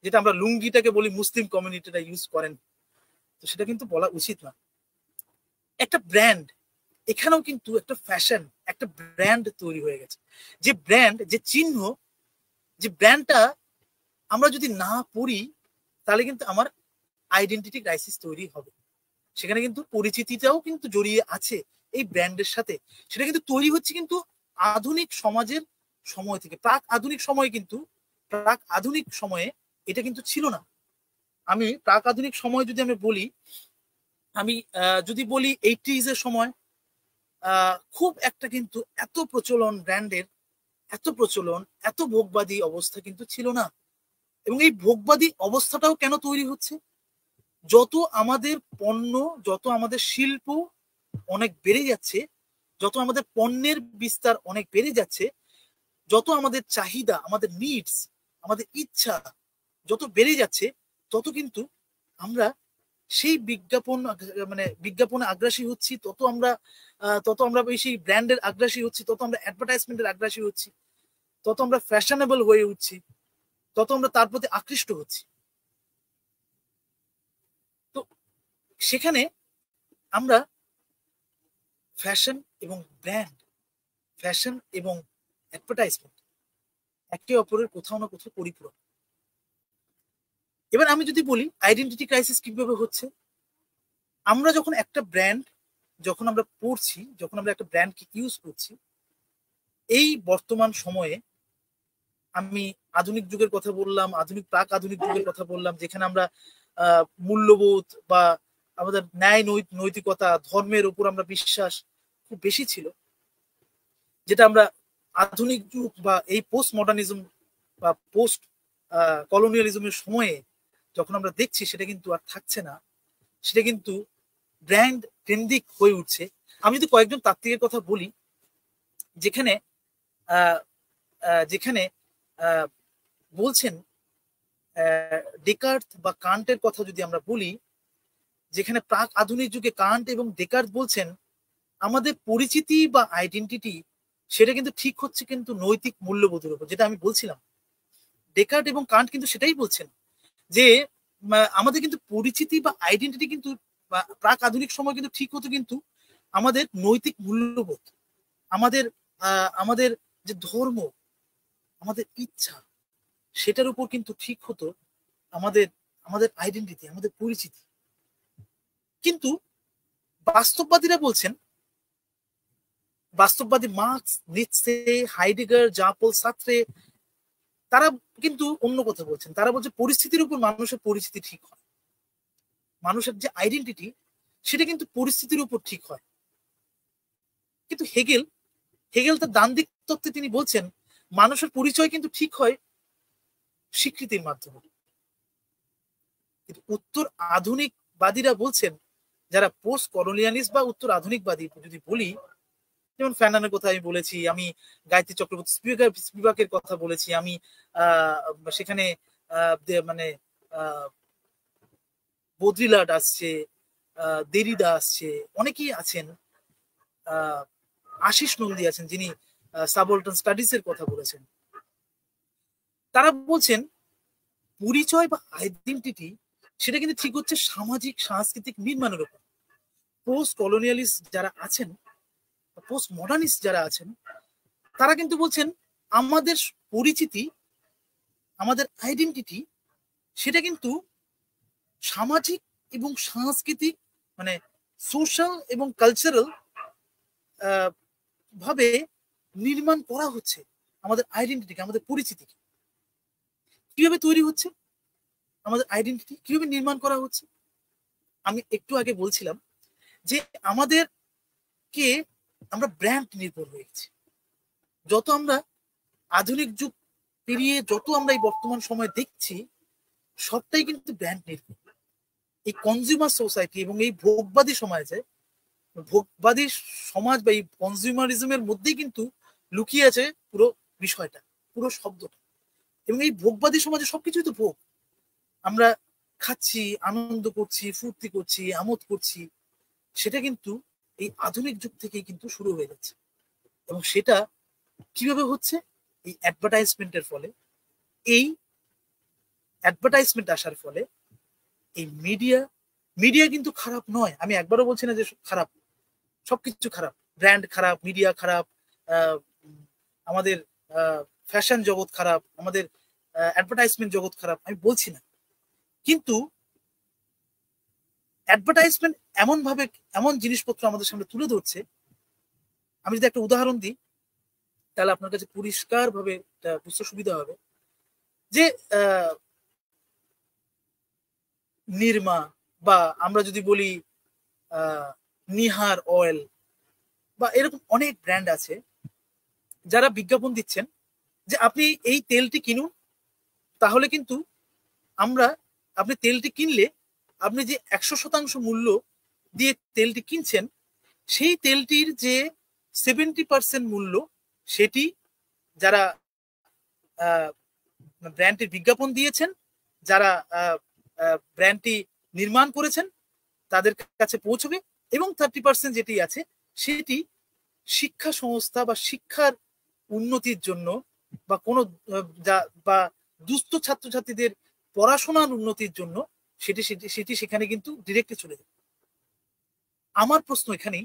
যেটা আমরা লুঙ্গিটাকে বলি মুসলিম কমিউনিটিটা ইউজ করেন, তো সেটা কিন্তু বলা উচিত না। একটা ব্র্যান্ড, এখানেও কিন্তু একটা ফ্যাশন, একটা ব্র্যান্ড তৈরি হয়ে গেছে। যে ব্র্যান্ড, যে চিহ্ন, যে ব্র্যান্ডটা আমরা যদি না পড়ি, তাহলে কিন্তু আমার আইডেন্টিটি ক্রাইসিস তৈরি হবে। সেখানে কিন্তু পরিচিতিটাও কিন্তু জড়িয়ে আছে এই ব্র্যান্ডের সাথে। সেটা কিন্তু তৈরি হচ্ছে কিন্তু আধুনিক সমাজের সময় থেকে। প্রাক আধুনিক সময়ে এটা কিন্তু ছিল না। আমি প্রাক আধুনিক সময় যদি আমি বলি, আমি যদি বলি 80s এর সময়, খুব একটা কিন্তু এত প্রচলন ব্র্যান্ডের, এত প্রচলন, এত ভোগবাদী অবস্থা কিন্তু ছিল না। এবং এই ভোগবাদী অবস্থাটাও কেন তৈরি হচ্ছে? যত আমাদের পণ্য, যত আমাদের শিল্প অনেক বেড়ে যাচ্ছে, যত আমাদের পণ্যের বিস্তার অনেক বেড়ে যাচ্ছে, যত আমাদের চাহিদা, আমাদের নিডস, আমাদের ইচ্ছা যত বেড়ে যাচ্ছে, তত কিন্তু আমরা সেই বিজ্ঞাপনে আগ্রাসী হচ্ছি, তত আমরা বেশি ব্র্যান্ডের আগ্রাসী হচ্ছি, তত আমরা অ্যাডভার্টাইজমেন্টের আগ্রাসী হচ্ছি, তত আমরা ফ্যাশনেবল হয়ে উঠছি, তত আমরা তার প্রতি আকৃষ্ট হচ্ছি। তো সেখানে আমরা ফ্যাশন এবং ব্র্যান্ড, ফ্যাশন এবং অ্যাডভার্টাইজমেন্ট একে অপরের কোথাও না কোথাও পরিপূরক। এবার আমি যদি বলি আইডেন্টিটি ক্রাইসিস কিভাবে হচ্ছে, আমরা যখন একটা ব্র্যান্ড, যখন আমরা পড়ছি, যখন আমরা একটা ব্র্যান্ডকে ইউজ করছি, এই বর্তমান সময়ে আমি আধুনিক যুগের কথা বললাম, প্রাক আধুনিক যুগের কথা বললাম, যেখানে আমরা মূল্যবোধ বা আমাদের ন্যায় নৈতিকতা, ধর্মের উপর আমরা বিশ্বাস খুব বেশি ছিল, যেটা আমরা আধুনিক যুগ বা এই পোস্ট মডার্নিজম বা পোস্ট কলোনিয়ালিজমের সময়ে যখন আমরা দেখছি, সেটা কিন্তু আর থাকছে না। সেটা কিন্তু ব্র্যান্ড কেন্দ্রিক হয়ে উঠছে। আমি যদি কয়েকজন তাত্ত্বিকের কথা বলি, যেখানে বলছেন ডেকার্ট বা কান্টের কথা যদি আমরা বলি, যেখানে প্রাক আধুনিক যুগে কান্ট এবং ডেকার্ট বলছেন আমাদের পরিচিতি বা আইডেন্টিটি সেটা কিন্তু ঠিক হচ্ছে কিন্তু নৈতিক মূল্যবোধের উপর, যেটা আমি বলছিলাম। ডেকার্ট এবং কান্ট কিন্তু সেটাই বলছেন যে আমাদের কিন্তু পরিচিতি বা আইডেন্টিটি কিন্তু প্রাক আধুনিক সময় কিন্তু ঠিক হতো কিন্তু আমাদের নৈতিক মূল্যবোধ, আমাদের আমাদের যে ধর্ম, আমাদের ইচ্ছা, সেটার উপর কিন্তু ঠিক হতো আমাদের আমাদের আইডেন্টিটি, আমাদের পরিচিতি। কিন্তু বাস্তববাদীরা বলছেন, বাস্তববাদী মার্কস, নিৎসে, হাইডেগার, জাপল সাত্রে, তারা কিন্তু অন্য কথা বলছেন। তারা বলছে পরিস্থিতির উপর মানুষের পরিচিতি ঠিক হয়, মানুষের যে আইডেন্টিটি সেটা কিন্তু পরিস্থিতির উপর ঠিক হয়। কিন্তু হেগেল তার দ্বান্দ্বিক তত্ত্বে তিনি বলছেন মানুষের পরিচয় কিন্তু ঠিক হয় স্বীকৃতির মাধ্যমে। কিন্তু উত্তর আধুনিকবাদীরা বলছেন, যারা পোস্ট কলোনিয়ালিস্ট বা উত্তর আধুনিকবাদী যদি বলি, যেমন ফ্যানানের কথা আমি বলেছি, আমি গায়ত্রী চক্রবর্তী স্পিভাকের কথা বলেছি, আমি সেখানে মানে বদ্রিলাট আসছে, দেরিদা আসছে, অনেকেই আছেন, আশিস নন্দী আছেন যিনি সাবঅল্টার্ন স্টাডিজ এর কথা বলেছেন। তারা বলছেন পরিচয় বা আইডেন্টিটি সেটা কিন্তু ঠিক হচ্ছে সামাজিক সাংস্কৃতিক নির্মাণের উপর। পোস্ট কলোনিয়ালিস্ট যারা আছেন, পোস্ট মডার্নিস্ট যারা আছেন, তারা কিন্তু বলছেন আমাদের পরিচিতি, আমাদের আইডেন্টিটি সেটা কিন্তু সামাজিক এবং সাংস্কৃতিক মানে সোশ্যাল এবং কালচারাল ভাবে নির্মাণ করা হচ্ছে। আমাদের আইডেন্টিটিকে, আমাদের পরিচিতিকে কিভাবে তৈরি হচ্ছে, আমাদের আইডেন্টিটি কিভাবে নির্মাণ করা হচ্ছে। আমি একটু আগে বলছিলাম যে আমাদেরকে আমরা ব্র্যান্ড নির্ভর হয়ে গেছি। যত আমরা আধুনিক যুগ পেরিয়ে যত আমরা এই বর্তমান সময় দেখছি, সবটাই কিন্তু ব্র্যান্ড নির্ভর। এই কনজিউমার সোসাইটি এবং এই ভোগবাদী সমাজে, ভোগবাদী সমাজ বা এই কনজিউমারিজমের মধ্যেই কিন্তু লুকিয়ে আছে পুরো বিষয়টা, পুরো শব্দটা। এবং এই ভোগবাদী সমাজে সবকিছুই তো ভোগ। আমরা খাচ্ছি, আনন্দ করছি, ফুর্তি করছি, আমোদ করছি, সেটা কিন্তু এই আধুনিক যুগ থেকেই কিন্তু শুরু হয়ে যাচ্ছে। এবং সেটা কিভাবে হচ্ছে? এই অ্যাডভার্টাইজমেন্টের ফলে। এই অ্যাডভার্টাইজমেন্ট আসার ফলে এই মিডিয়া কিন্তু খারাপ নয়, আমি একবারও বলছি না যে খারাপ, সবকিছু খারাপ, ব্র্যান্ড খারাপ, মিডিয়া খারাপ, আমাদের ফ্যাশন জগৎ খারাপ, আমাদের অ্যাডভার্টাইজমেন্ট জগৎ খারাপ, আমি বলছি না। কিন্তু অ্যাডভার্টাইজমেন্ট এমন ভাবে এমন জিনিসপত্র আমাদের সামনে তুলে ধরছে, আমি যদি একটা উদাহরণ দিই তাহলে আপনার কাছে পরিষ্কার ভাবে বুঝতে সুবিধা হবে যে নির্মা বা আমরা যদি বলি নিহার অয়েল বা এরকম অনেক ব্র্যান্ড আছে যারা বিজ্ঞাপন দিচ্ছেন যে আপনি এই তেলটি কিনুন, তাহলে কিন্তু আপনি তেলটি কিনলে আপনি যে 100% মূল্য দিয়ে তেলটি কিনছেন, সেই তেলটির যে 70% মূল্য সেটি যারা ব্র্যান্ডটির বিজ্ঞাপন দিয়েছেন, যারা ব্র্যান্ডটি নির্মাণ করেছেন তাদের কাছে পৌঁছবে, এবং 30% যেটি আছে সেটি শিক্ষা সংস্থা বা শিক্ষার উন্নতির জন্য বা কোনো বা দুস্থ ছাত্রছাত্রীদের পড়াশোনার উন্নতির জন্য সেটি সেখানে কিন্তু ডিরেক্টলি চলে যাবে। আমার প্রশ্ন এখানেই,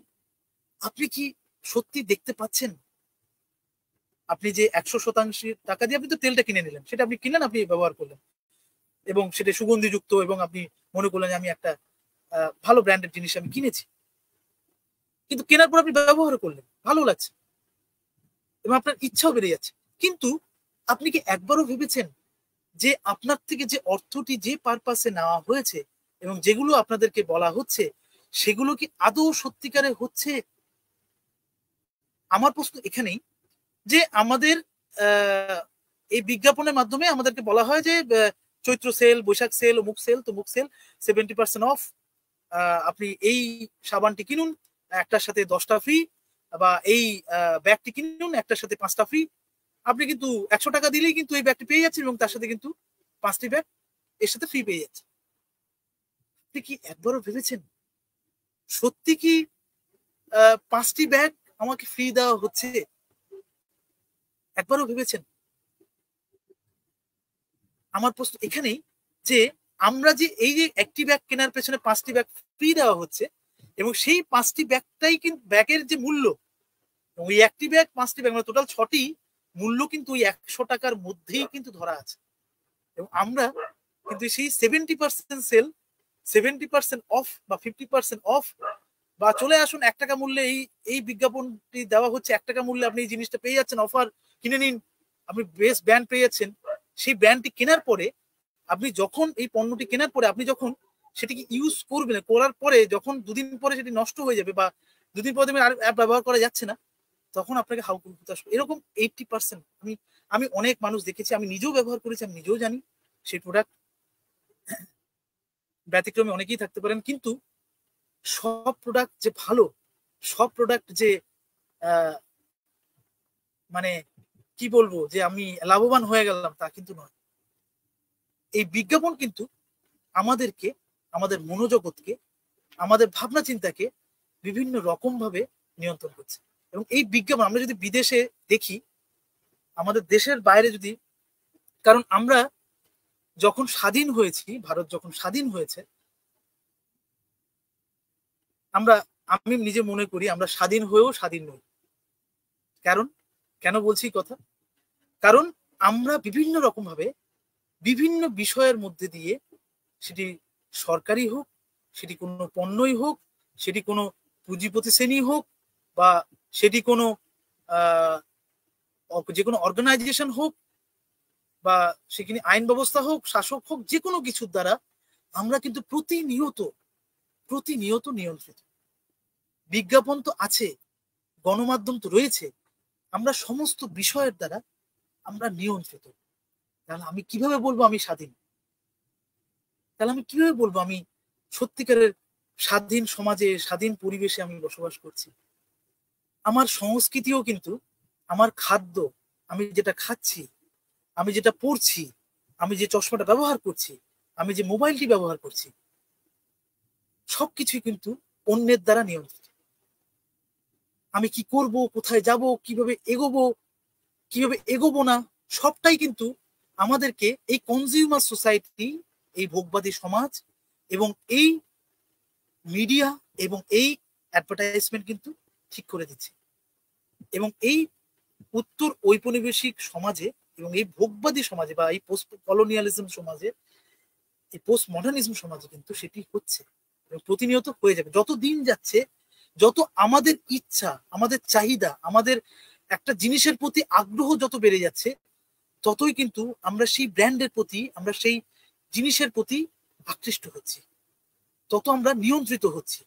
আপনি কি সত্যি দেখতে পাচ্ছেন আপনি যে 100% টাকা দিয়ে আপনি তো তেলটা কিনে নিলেন, সেটা আপনি কিনলেন, আপনি ব্যবহার করলেন এবং সেটা সুগন্ধিযুক্ত এবং আপনি মনে করলেন যে আমি একটা ভালো ব্র্যান্ডের জিনিস আমি কিনেছি, কিন্তু কেনার পর আপনি ব্যবহার করলেন, ভালো লাগছে এবং আপনার ইচ্ছাও বেড়ে যাচ্ছে। কিন্তু আপনি কি একবারও ভেবেছেন যে আপনার থেকে যে অর্থটি যে পারপাসে নেওয়া হয়েছে এবং যেগুলো আপনাদেরকে বলা হচ্ছে সেগুলো কি আদৌ সত্যিকারে হচ্ছে? আমার প্রশ্ন এখানেই যে আমাদের এই বিজ্ঞাপনের মাধ্যমে আমাদেরকে বলা হয় যে চৈত্র সেল, বৈশাখ সেল, অমুক সেল, তমুক সেল, 70% অফ, আপনি এই সাবানটি কিনুন একটার সাথে 10টা ফ্রি, বা এই ব্যাগটি কিনুন একটার সাথে 5টা ফ্রি। আপনি কিন্তু 100 টাকা দিলেই কিন্তু এই ব্যাগটি পেয়ে যাচ্ছেন এবং তার সাথে কিন্তু 5টি ব্যাগ এর সাথে ফ্রি পেয়ে যাচ্ছে। আপনি কি একবারও ভেবেছেন সত্যি কি 5টি ব্যাগ আমাকে ফ্রি দেওয়া হচ্ছে? একবারও ভেবেছেন? আমার প্রশ্ন এখানেই যে আমরা যে এই যে একটি ব্যাগ কেনার পেছনে 5টি ব্যাগ ফ্রি দেওয়া হচ্ছে, এবং সেই 5টি ব্যাগটাই কিন্তু ব্যাগের যে মূল্য, ওই একটি ব্যাগ 5টি ব্যাগ মানে টোটাল 6টি মূল্য কিন্তু ওই 100 টাকার মধ্যেই কিন্তু ধরা আছে। এবং আমরা কিন্তু সেই 70% সেল, 70% অফ বা 50% অফ, বা চলে আসুন 1 টাকা মূল্যে এই এই বিজ্ঞাপনটি দেওয়া হচ্ছে, 1 টাকা মূল্যে আপনি এই জিনিসটা পেয়ে যাচ্ছেন, অফার, কিনে নিন, আপনি বেস্ট ব্র্যান্ড পেয়ে যাচ্ছেন। সেই ব্র্যান্ডটি কেনার পরে আপনি যখন এই পণ্যটি কেনার পরে আপনি যখন সেটিকে ইউজ করবেন, করার পরে যখন 2 দিন পরে সেটি নষ্ট হয়ে যাবে বা 2 দিন পরে দেখবেন আর অ্যাপ ব্যবহার করা যাচ্ছে না, তখন আপনাকে হাউকুট আসবে। এরকম 80% আমি আমি অনেক মানুষ দেখেছি, আমি নিজেও ব্যবহার করেছি, আমি নিজেও জানি সেই প্রোডাক্ট। ব্যতিক্রমে অনেকেই থাকতে পারেন, কিন্তু সব প্রোডাক্ট যে ভালো, সব প্রোডাক্ট যে আহ, মানে কি বলবো যে আমি লাভবান হয়ে গেলাম তা কিন্তু নয়। এই বিজ্ঞাপন কিন্তু আমাদেরকে, আমাদের মনোজগৎকে, আমাদের ভাবনা চিন্তাকে বিভিন্ন রকম ভাবে নিয়ন্ত্রণ করছে। এবং এই বিজ্ঞাপন আমরা যদি বিদেশে দেখি, আমাদের দেশের বাইরে যদি, কারণ আমরা যখন স্বাধীন হয়েছি, ভারত যখন স্বাধীন হয়েছে, আমরা, আমি নিজে মনে করি আমরা স্বাধীন হয়েও স্বাধীন নই। কারণ, কেন বলছি কথা? কারণ আমরা বিভিন্ন রকম ভাবে বিভিন্ন বিষয়ের মধ্যে দিয়ে, সেটি সরকারি হোক, সেটি কোনো পণ্যই হোক, সেটি কোনো পুঁজিপতি শ্রেণী হোক, বা সেটি কোনো আহ যে কোনো অর্গানাইজেশন হোক, বা সেখানে আইন ব্যবস্থা হোক, শাসক হোক, যে কোনো কিছুর দ্বারা আমরা কিন্তু প্রতিনিয়ত প্রতিনিয়ত নিয়ন্ত্রিত। বিজ্ঞাপন তো আছে, গণমাধ্যম তো রয়েছে, আমরা সমস্ত বিষয়ের দ্বারা আমরা নিয়ন্ত্রিত। তাহলে আমি কিভাবে বলবো আমি স্বাধীন? তাহলে আমি কিভাবে বলবো আমি সত্যিকারের স্বাধীন সমাজে, স্বাধীন পরিবেশে আমি বসবাস করছি? আমার সংস্কৃতিও কিন্তু, আমার খাদ্য, আমি যেটা খাচ্ছি, আমি যেটা পড়ছি, আমি যে চশমাটা ব্যবহার করছি, আমি যে মোবাইলটি ব্যবহার করছি, সবকিছুই কিন্তু অন্যের দ্বারা নিয়ন্ত্রিত। আমি কি করব, কোথায় যাব, কিভাবে এগোবো না, সবটাই কিন্তু আমাদেরকে এই কনজিউমার সোসাইটি, এই ভোগবাদী সমাজ এবং এই মিডিয়া এবং এই অ্যাডভার্টাইজমেন্ট কিন্তু ঠিক করে দিচ্ছে। এবং এই উত্তর ঔপনিবেশিক সমাজে এবং এই ভোগবাদী সমাজে বা এই পোস্ট কলোনিয়ালিজম সমাজে, এই পোস্ট মডার্নিজম সমাজে কিন্তু সেটি হচ্ছে এবং প্রতিনিয়ত হয়ে যাবে। যত দিন যাচ্ছে, যত আমাদের ইচ্ছা, আমাদের চাহিদা, আমাদের একটা জিনিসের প্রতি আগ্রহ যত বেড়ে যাচ্ছে, ততই কিন্তু আমরা সেই ব্র্যান্ডের প্রতি, আমরা সেই জিনিসের প্রতি আকৃষ্ট হচ্ছি, তত আমরা নিয়ন্ত্রিত হচ্ছি।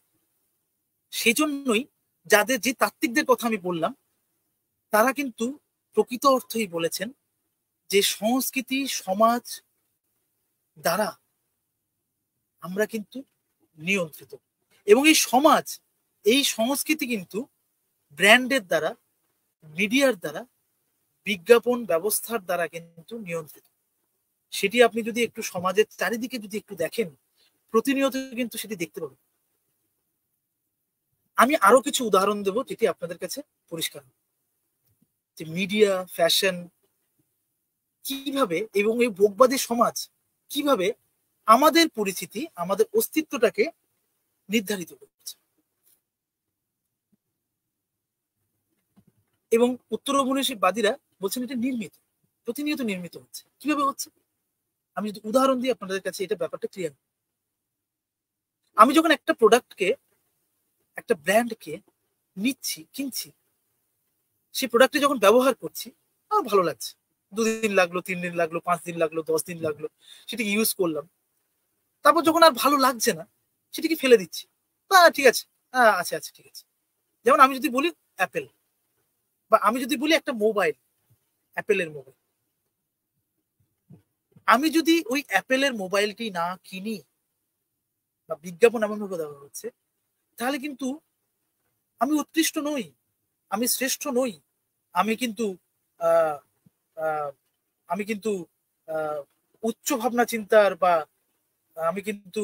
সেই জন্যই যাদের, যে তাত্ত্বিকদের কথা আমি বললাম, তারা কিন্তু প্রকৃত অর্থেই বলেছেন যে সংস্কৃতি সমাজ দ্বারা আমরা কিন্তু নিয়ন্ত্রিত, এবং এই সমাজ, এই সংস্কৃতি কিন্তু ব্র্যান্ডের দ্বারা, মিডিয়ার দ্বারা, বিজ্ঞাপন ব্যবস্থার দ্বারা কিন্তু নিয়ন্ত্রিত। সেটি আপনি যদি একটু সমাজের চারিদিকে যদি একটু দেখেন, প্রতিনিয়ত কিন্তু সেটি দেখতে পাবেন। আমি আরো কিছু উদাহরণ দেব যেটি আপনাদের কাছে পরিষ্কার, যে মিডিয়া, ফ্যাশন কিভাবে এবং এই ভোগবাদী সমাজ কিভাবে আমাদের পরিচিতি, আমাদের অস্তিত্বটাকে নির্ধারিত করছে। এবং উত্তর ঔপনিবেশিকবাদীরা বলছেন এটা নির্মিত, প্রতিনিয়ত নির্মিত হচ্ছে। কিভাবে হচ্ছে আমি যদি উদাহরণ দিই আপনাদের কাছে, এটা ব্যাপারটা ক্লিয়ার। আমি যখন একটা প্রোডাক্টকে, একটা ব্র্যান্ডকে নিচ্ছি, কিনছি, সেই প্রোডাক্টটি যখন ব্যবহার করছি, আমার ভালো লাগছে, 2 দিন লাগলো, 3 দিন লাগলো, 5 দিন লাগলো, 10 দিন লাগলো, সেটাকে ইউজ করলাম। তারপর যখন আর ভালো লাগছে না, সেটাকে ফেলে দিচ্ছি, ঠিক আছে, আচ্ছা আচ্ছা ঠিক আছে। যেমন আমি যদি বলি অ্যাপেল, বা আমি যদি বলি একটা মোবাইল, অ্যাপেলের মোবাইল, আমি যদি ওই অ্যাপেলের মোবাইলটি না কিনি, বা বিজ্ঞাপন এমন ভাবে দেওয়া হচ্ছে, তাহলে কিন্তু আমি উৎকৃষ্ট নই, আমি শ্রেষ্ঠ নই, আমি কিন্তু আহ, আহ, আমি কিন্তু উচ্চ ভাবনা চিন্তার বা আমি কিন্তু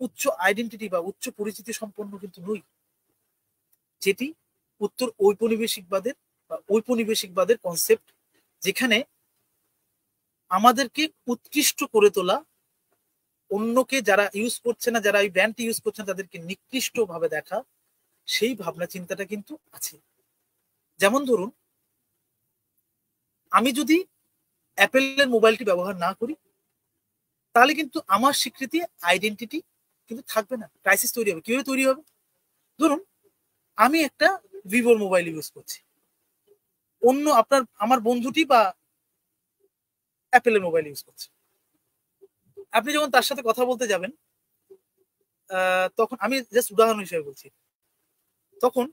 উচ্চ আইডেন্টিটি বা উচ্চ পরিচিতি সম্পন্ন কিন্তু নই, যেটি উত্তর ঔপনিবেশিকবাদের বা ঔপনিবেশিকবাদের কনসেপ্ট, যেখানে আমাদেরকে উৎকৃষ্ট করে তোলা, অন্যকে যারা ইউজ করছে না, যারা এই ব্র্যান্ডটি ইউজ করছে না, তাদেরকে নিকৃষ্ট ভাবে দেখা, সেই ভাবনা চিন্তাটা কিন্তু আছে। যেমন ধরুন, আমি যদি অ্যাপেলের মোবাইলটি ব্যবহার না করি, তাহলে কিন্তু আমার স্বীকৃতি, আইডেন্টিটি কিন্তু থাকবে না, ক্রাইসিস তৈরি হবে। কিভাবে তৈরি হবে? ধরুন, আমি একটা ভিভোর মোবাইল ইউজ করছি, অন্য আমার বন্ধুটি বা অ্যাপেলের মোবাইল ইউজ করছে। আপনি যখন তার সাথে কথা বলতে যাবেন, তখন আমি জাস্ট উদাহরণ হিসেবে বলছি, তখন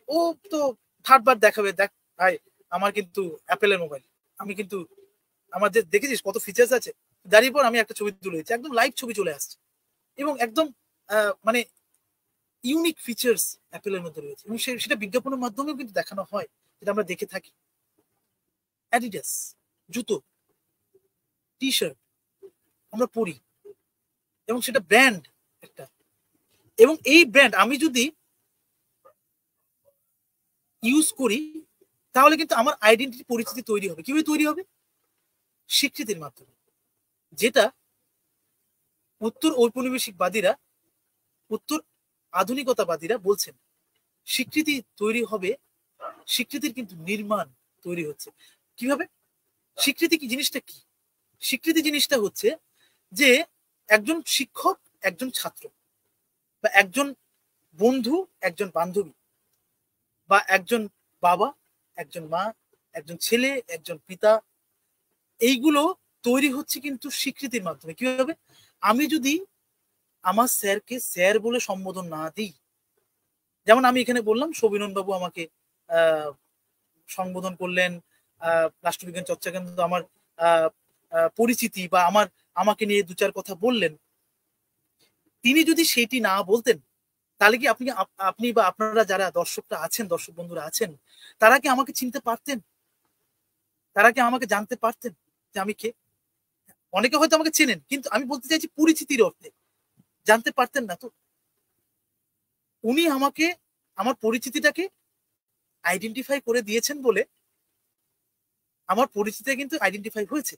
ও তো থার্ড বার দেখাবে, দেখ ভাই আমার কিন্তু অ্যাপেলের মোবাইল, আমি কিন্তু আমার যে দেখেছিস কত ফিচার্স আছে, দাঁড়িয়ে পর আমি একটা ছবি তুলে দিচ্ছি, একদম লাইভ ছবি চলে আসছে এবং একদম মানে ইউনিক ফিচার্স অ্যাপেলের মধ্যে রয়েছে, এবং সেটা বিজ্ঞাপনের মাধ্যমেও কিন্তু দেখানো হয়, যেটা আমরা দেখে থাকি। অ্যাডিডাস জুতো, টি শার্ট আমরা পরি, এবং সেটা ব্র্যান্ড একটা, এবং এই ব্র্যান্ড আমি যদি ইউজ করি, তাহলে কিন্তু আমার আইডেন্টিটি, পরিচিতি তৈরি হবে। কিভাবে তৈরি হবে? স্বীকৃতির মাধ্যমে, যেটা উত্তর ঔপনিবেশিকবাদীরা, উত্তর আধুনিকতাবাদীরা বলছেন স্বীকৃতি তৈরি হবে, স্বীকৃতির কিন্তু নির্মাণ তৈরি হচ্ছে। কিভাবে? স্বীকৃতি কি জিনিসটা কি? স্বীকৃতি জিনিসটা হচ্ছে যে একজন শিক্ষক, একজন ছাত্র, বা একজন বন্ধু, একজন বান্ধবী, বা একজন বাবা, একজন মা, একজন ছেলে, একজন পিতা, এইগুলো তৈরি হচ্ছে কিন্তু স্বীকৃতির মাধ্যমে। কিভাবে? আমি যদি আমার স্যারকে স্যার বলে সম্বোধন না দিই, যেমন আমি এখানে বললাম সবিনন বাবু আমাকে আহ সম্বোধন করলেন, রাষ্ট্রবিজ্ঞান চর্চা কেন্দ্র আমার পরিচিতি বা আমাকে নিয়ে দু চার কথা বললেন, তিনি যদি সেটি না বলতেন, তাহলে কি আপনি বা আপনারা যারা দর্শকরা আছেন, দর্শক বন্ধুরা আছেন, তারা কি আমাকে চিনতে পারতেন? তারা কি আমাকে জানতে পারতেন যে আমি কে? অনেকে হয়তো আমাকে চেনেন, কিন্তু আমি বলতে চাইছি পরিচিতির অর্থে জানতে পারতেন না। তো উনি আমাকে, আমার পরিচিতিটাকে আইডেন্টিফাই করে দিয়েছেন বলে আমার পরিচিতি কিন্তু আইডেন্টিফাই হয়েছে।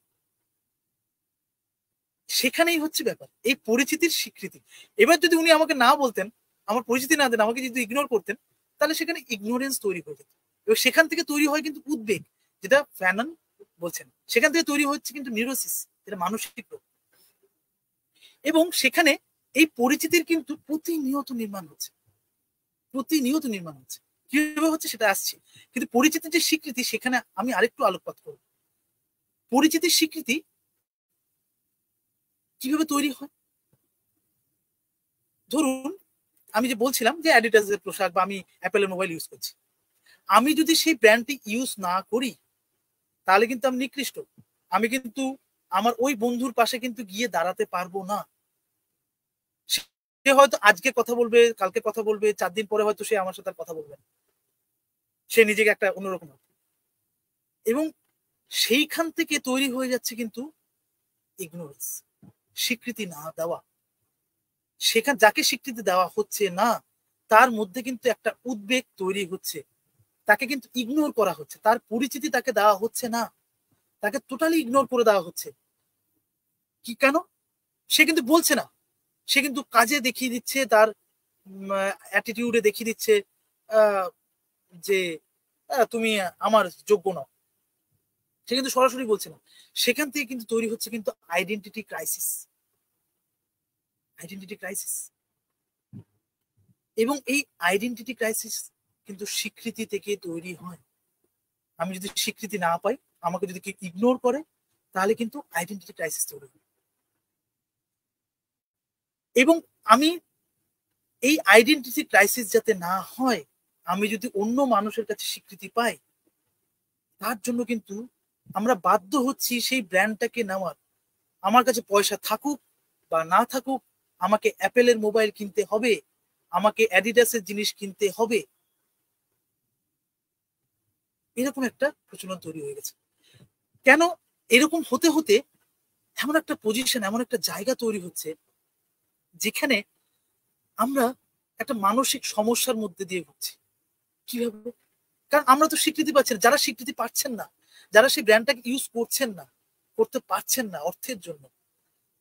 সেখানেই হচ্ছে ব্যাপার, এই পরিচিতির স্বীকৃতি। এবার যদি উনি আমাকে না বলতেন, আমার পরিচিতি না দেন, আমাকে যদি ইগনোর করতেন, তাহলে সেখানে ইগনোরেন্স তৈরি হয়ে যেত, এবং সেখান থেকে তৈরি হয় কিন্তু উদ্বেগ, যেটা ফ্যানন বলছেন। সেখান থেকে তৈরি হচ্ছে কিন্তু নিউরোসিস, যেটা মানসিক রোগ। এবং সেখানে এই পরিচিতির কিন্তু প্রতিনিয়ত নির্মাণ হচ্ছে, প্রতিনিয়ত নির্মাণ হচ্ছে। কিভাবে হচ্ছে সেটা আসছে, কিন্তু পরিচিতির যে স্বীকৃতি, সেখানে আমি আরেকটু আলোকপাত করব। পরিচিতির স্বীকৃতি কিভাবে তৈরি হয়? ধরুন, আমি যে বলছিলাম যে অ্যাডিডাসের পোশাক, বা আমি অ্যাপেলের মোবাইল ইউজ করছি, আমি যদি সেই ব্র্যান্ডটি ইউজ না করি, তাহলে কিন্তু আমি নিকৃষ্ট। আমি কিন্তু আমার ওই বন্ধুর পাশে কিন্তু গিয়ে দাঁড়াতে পারবো না। সে হয়তো আজকে কথা বলবে, কালকে কথা বলবে, 4 দিন পরে হয়তো সে আমার সাথে আর কথা বলবে, সে নিজেকে একটা অন্যরকম। এবং সেইখান থেকে তৈরি হয়ে যাচ্ছে কিন্তু ইগনোরেন্স, স্বীকৃতি না দেওয়া। সেখানে যাকে স্বীকৃতি দেওয়া হচ্ছে না, তার মধ্যে কিন্তু একটা উদ্বেগ তৈরি হচ্ছে, তাকে কিন্তু ইগনোর করা হচ্ছে, তার পরিচিতি তাকে দেওয়া হচ্ছে না, তাকে টোটালি ইগনোর করে দেওয়া হচ্ছে। কি কেন? সে কিন্তু বলছে না, সে কিন্তু কাজে দেখিয়ে দিচ্ছে, তার অ্যাটিটিউডে দেখিয়ে দিচ্ছে যে তুমি আমার যোগ্য নও। সে কিন্তু সরাসরি বলছে না। সেখান থেকে কিন্তু তৈরি হচ্ছে কিন্তু আইডেন্টিটি ক্রাইসিস, আইডেন্টিটি ক্রাইসিস। এবং এই আইডেন্টিটি ক্রাইসিস কিন্তু স্বীকৃতি থেকে তৈরি হয়। আমি যদি স্বীকৃতি না পাই, আমাকে যদি কেউ ইগনোর করে, তাহলে কিন্তু আইডেন্টিটি ক্রাইসিস তৈরি হয়। এবং আমি এই আইডেন্টিটি ক্রাইসিস যাতে না হয়, আমি যদি অন্য মানুষের কাছে স্বীকৃতি পাই, তার জন্য কিন্তু আমরা বাধ্য হচ্ছি সেই ব্র্যান্ডটাকে নেওয়ার। আমার কাছে পয়সা থাকুক বা না থাকুক, আমাকে অ্যাপেলের মোবাইল কিনতে হবে, আমাকে অ্যাডিডাসের জিনিস কিনতে হবে, এরকম একটা প্রচলন তৈরি হয়ে গেছে। কেন এরকম হতে হতে এমন একটা পজিশন, এমন একটা জায়গা তৈরি হচ্ছে যেখানে আমরা একটা মানসিক সমস্যার মধ্যে দিয়ে ঘুরছি। কিভাবে? কারণ আমরা তো স্বীকৃতি পাচ্ছি না। যারা স্বীকৃতি পাচ্ছেন না, যারা সেই ব্র্যান্ডটাকে ইউজ করছেন না, করতে পারছেন না অর্থের জন্য,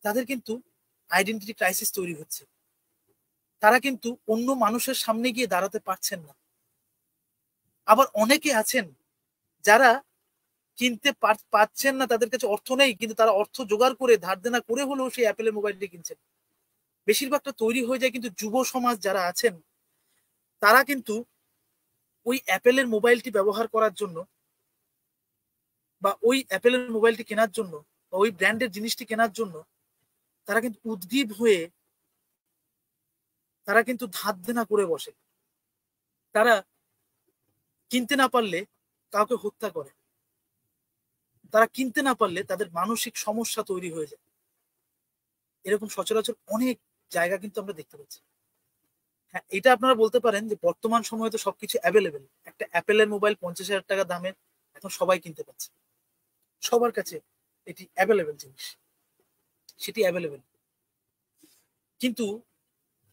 তাদের কিন্তু আইডেন্টিটি ক্রাইসিস তৈরি হচ্ছে। তারা কিন্তু অন্য মানুষের সামনে গিয়ে দাঁড়াতে পারছেন না। আবার অনেকে আছেন যারা কিনতে পারছেন না, তাদের কাছে অর্থ নেই, কিন্তু তারা অর্থ জোগাড় করে ধার দেনা করে হলেও সেই অ্যাপেলের মোবাইলটি কিনছেন। বেশিরভাগটা তৈরি হয়ে যায় কিন্তু যুব সমাজ যারা আছেন, তারা কিন্তু ওই অ্যাপেলের মোবাইলটি ব্যবহার করার জন্য বা ওই অ্যাপেলের মোবাইলটি কেনার জন্য বা ওই ব্র্যান্ডের জিনিসটি কেনার জন্য তারা কিন্তু উদ্গ্রীব হয়ে তারা কিন্তু ধার দেনা করে বসে। তারা কিনতে না পারলে কাউকে হত্যা করে, তারা কিনতে না পারলে তাদের মানসিক সমস্যা তৈরি হয়ে যায়। এরকম সচরাচর অনেক জায়গা কিন্তু আমরা দেখতে পাচ্ছি। হ্যাঁ, এটা আপনারা বলতে পারেন যে বর্তমান সময়ে তো সবকিছু অ্যাভেলেবেল। একটা অ্যাপেলের মোবাইল 50,000 টাকা দামে এখন সবাই কিনতে পাচ্ছে, সবার কাছে এটি অ্যাভেলেবেল জিনিস, সেটি অ্যাভেলেবেল। কিন্তু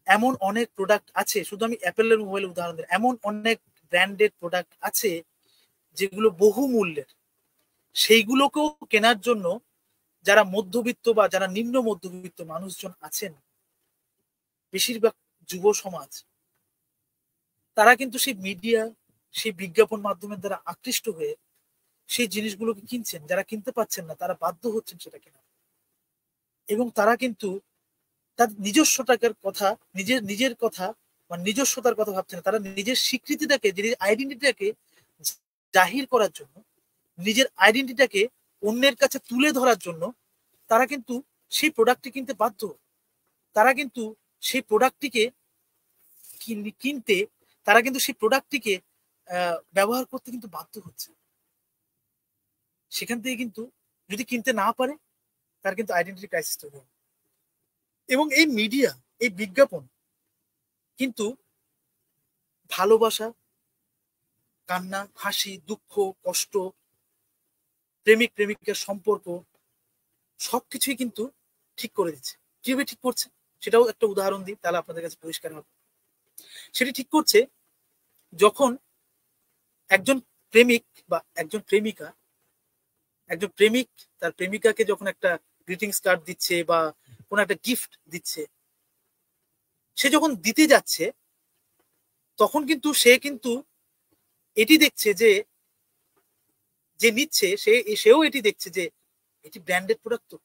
এমন অনেক প্রোডাক্ট আছে, শুধু আমি অ্যাপেলের মোবাইলের উদাহরণ দিই, এমন অনেক ব্র্যান্ডেড প্রোডাক্ট আছে যেগুলো বহু মূল্যের। সেইগুলোকেও কেনার জন্য যারা মধ্যবিত্ত বা যারা নিম্ন মধ্যবিত্ত মানুষজন আছেন, বেশিরভাগ যুব সমাজ, তারা কিন্তু সেই মিডিয়া, সেই বিজ্ঞাপন মাধ্যমের দ্বারা আকৃষ্ট হয়ে সেই জিনিসগুলোকে কিনছেন। যারা কিনতে পাচ্ছেন না তারা বাধ্য হচ্ছেন সেটা কেনা, এবং তারা কিন্তু তার নিজস্ব টাকার কথা, নিজের নিজের কথা বা নিজস্বতার কথা ভাবছেন। তারা নিজের স্বীকৃতিটাকে, নিজের আইডেন্টিটিটাকে জাহির করার জন্য, নিজের আইডেন্টিটিটাকে অন্যের কাছে তুলে ধরার জন্য তারা কিন্তু সেই প্রোডাক্টটি কিনতে বাধ্য। তারা কিন্তু সেই প্রোডাক্টটিকে কিনতে, তারা কিন্তু সেই প্রোডাক্টটিকে ব্যবহার করতে কিন্তু বাধ্য হচ্ছে। সেখান থেকে কিন্তু যদি কিনতে না পারে তার কিন্তু আইডেন্টিটি ক্রাইসিস তৈরি হবে। এবং এই মিডিয়া, এই বিজ্ঞাপন কিন্তু ভালোবাসা, কান্না, হাসি, দুঃখ, কষ্ট, প্রেমিক প্রেমিকার সম্পর্ক সবকিছুই কিন্তু ঠিক করে দিচ্ছে। কিভাবে ঠিক করছে সেটাও একটা উদাহরণ দিই, তাহলে আপনাদের কাছে পরিষ্কার হবে। সেটি ঠিক করছে যখন একজন প্রেমিক বা একজন প্রেমিকা, একজন প্রেমিক তার প্রেমিকাকে যখন একটা গ্রিটিংস কার্ড দিচ্ছে বা কোনো একটা গিফট দিচ্ছে, সে যখন দিতে যাচ্ছে তখন কিন্তু সে কিন্তু এটি দেখছে যে, যে নিচ্ছে সেও এটি দেখছে যে এটি ব্র্যান্ডেড প্রোডাক্ট। তো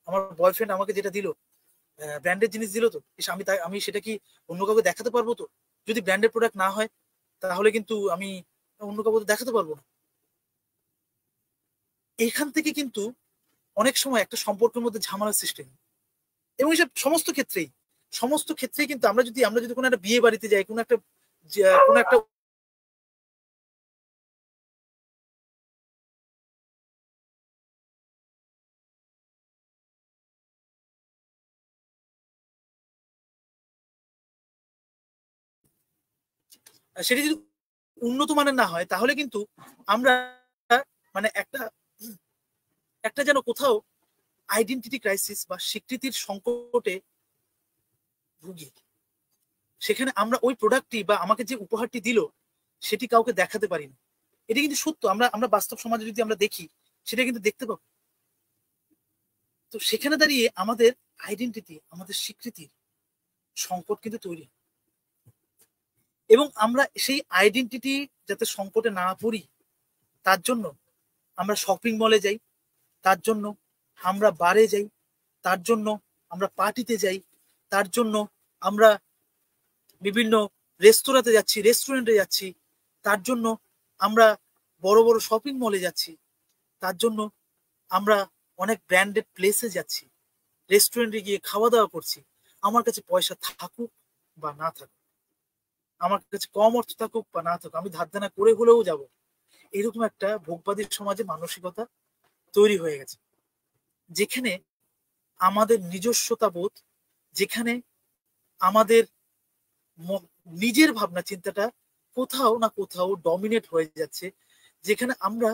আমার বয়ফ্রেন্ড আমাকে যেটা দিল ব্র্যান্ডেড জিনিস দিল, তো আমি সেটা কি অন্য কাউকে দেখাতে পারবো? তো যদি ব্র্যান্ডেড প্রোডাক্ট না হয় তাহলে কিন্তু আমি অন্য কাউকে দেখাতে পারবো না। এইখান থেকে কিন্তু অনেক সময় একটা সম্পর্কের মধ্যে ঝামেলার সৃষ্টি হয়। এবং এসব সমস্ত ক্ষেত্রেই কিন্তু আমরা যদি কোনো একটা বিয়ে বাড়িতে যাই, কোনো একটা সেটা যদি উন্নত মানের না হয় তাহলে কিন্তু আমরা মানে একটা একটা যেন কোথাও আইডেন্টিটি ক্রাইসিস বা স্বীকৃতির সংকটে ভুগি। সেখানে আমরা ওই প্রোডাক্টটি বা আমাকে যে উপহারটি দিল সেটি কাউকে দেখাতে পারি না। এটা কিন্তু সত্য, আমরা আমরা বাস্তব সমাজে যদি আমরা দেখি সেটা কিন্তু দেখতে পাবো। তো সেখানে দাঁড়িয়ে আমাদের আইডেন্টিটি, আমাদের স্বীকৃতির সংকট কিন্তু তৈরি হয়। এবং আমরা সেই আইডেন্টিটি যাতে সংকটে না পড়ি তার জন্য আমরা শপিং মলে যাই, তার জন্য আমরা বারে যাই, তার জন্য আমরা পার্টিতে যাই, তার জন্য আমরা বিভিন্ন রেস্টুরেন্টে যাচ্ছি, তার জন্য আমরা বড় বড় শপিং মলে যাচ্ছি, তার জন্য আমরা অনেক ব্র্যান্ডেড প্লেসে যাচ্ছি, রেস্টুরেন্টে গিয়ে খাওয়া দাওয়া করছি। আমার কাছে পয়সা থাকুক বা না থাকুক, আমার কাছে কম অর্থ থাকুক বা না থাকুক, আমি ধার দেনা করে হলেও যাব। এরকম একটা ভোগবাদী সমাজে মানসিকতা তৈরি হয়ে গেছে, যেখানে আমাদের নিজস্বতা বোধ, যেখানে আমাদের নিজের ভাবনা চিন্তাটা কোথাও না কোথাও ডমিনেট হয়ে যাচ্ছে, যেখানে আমরা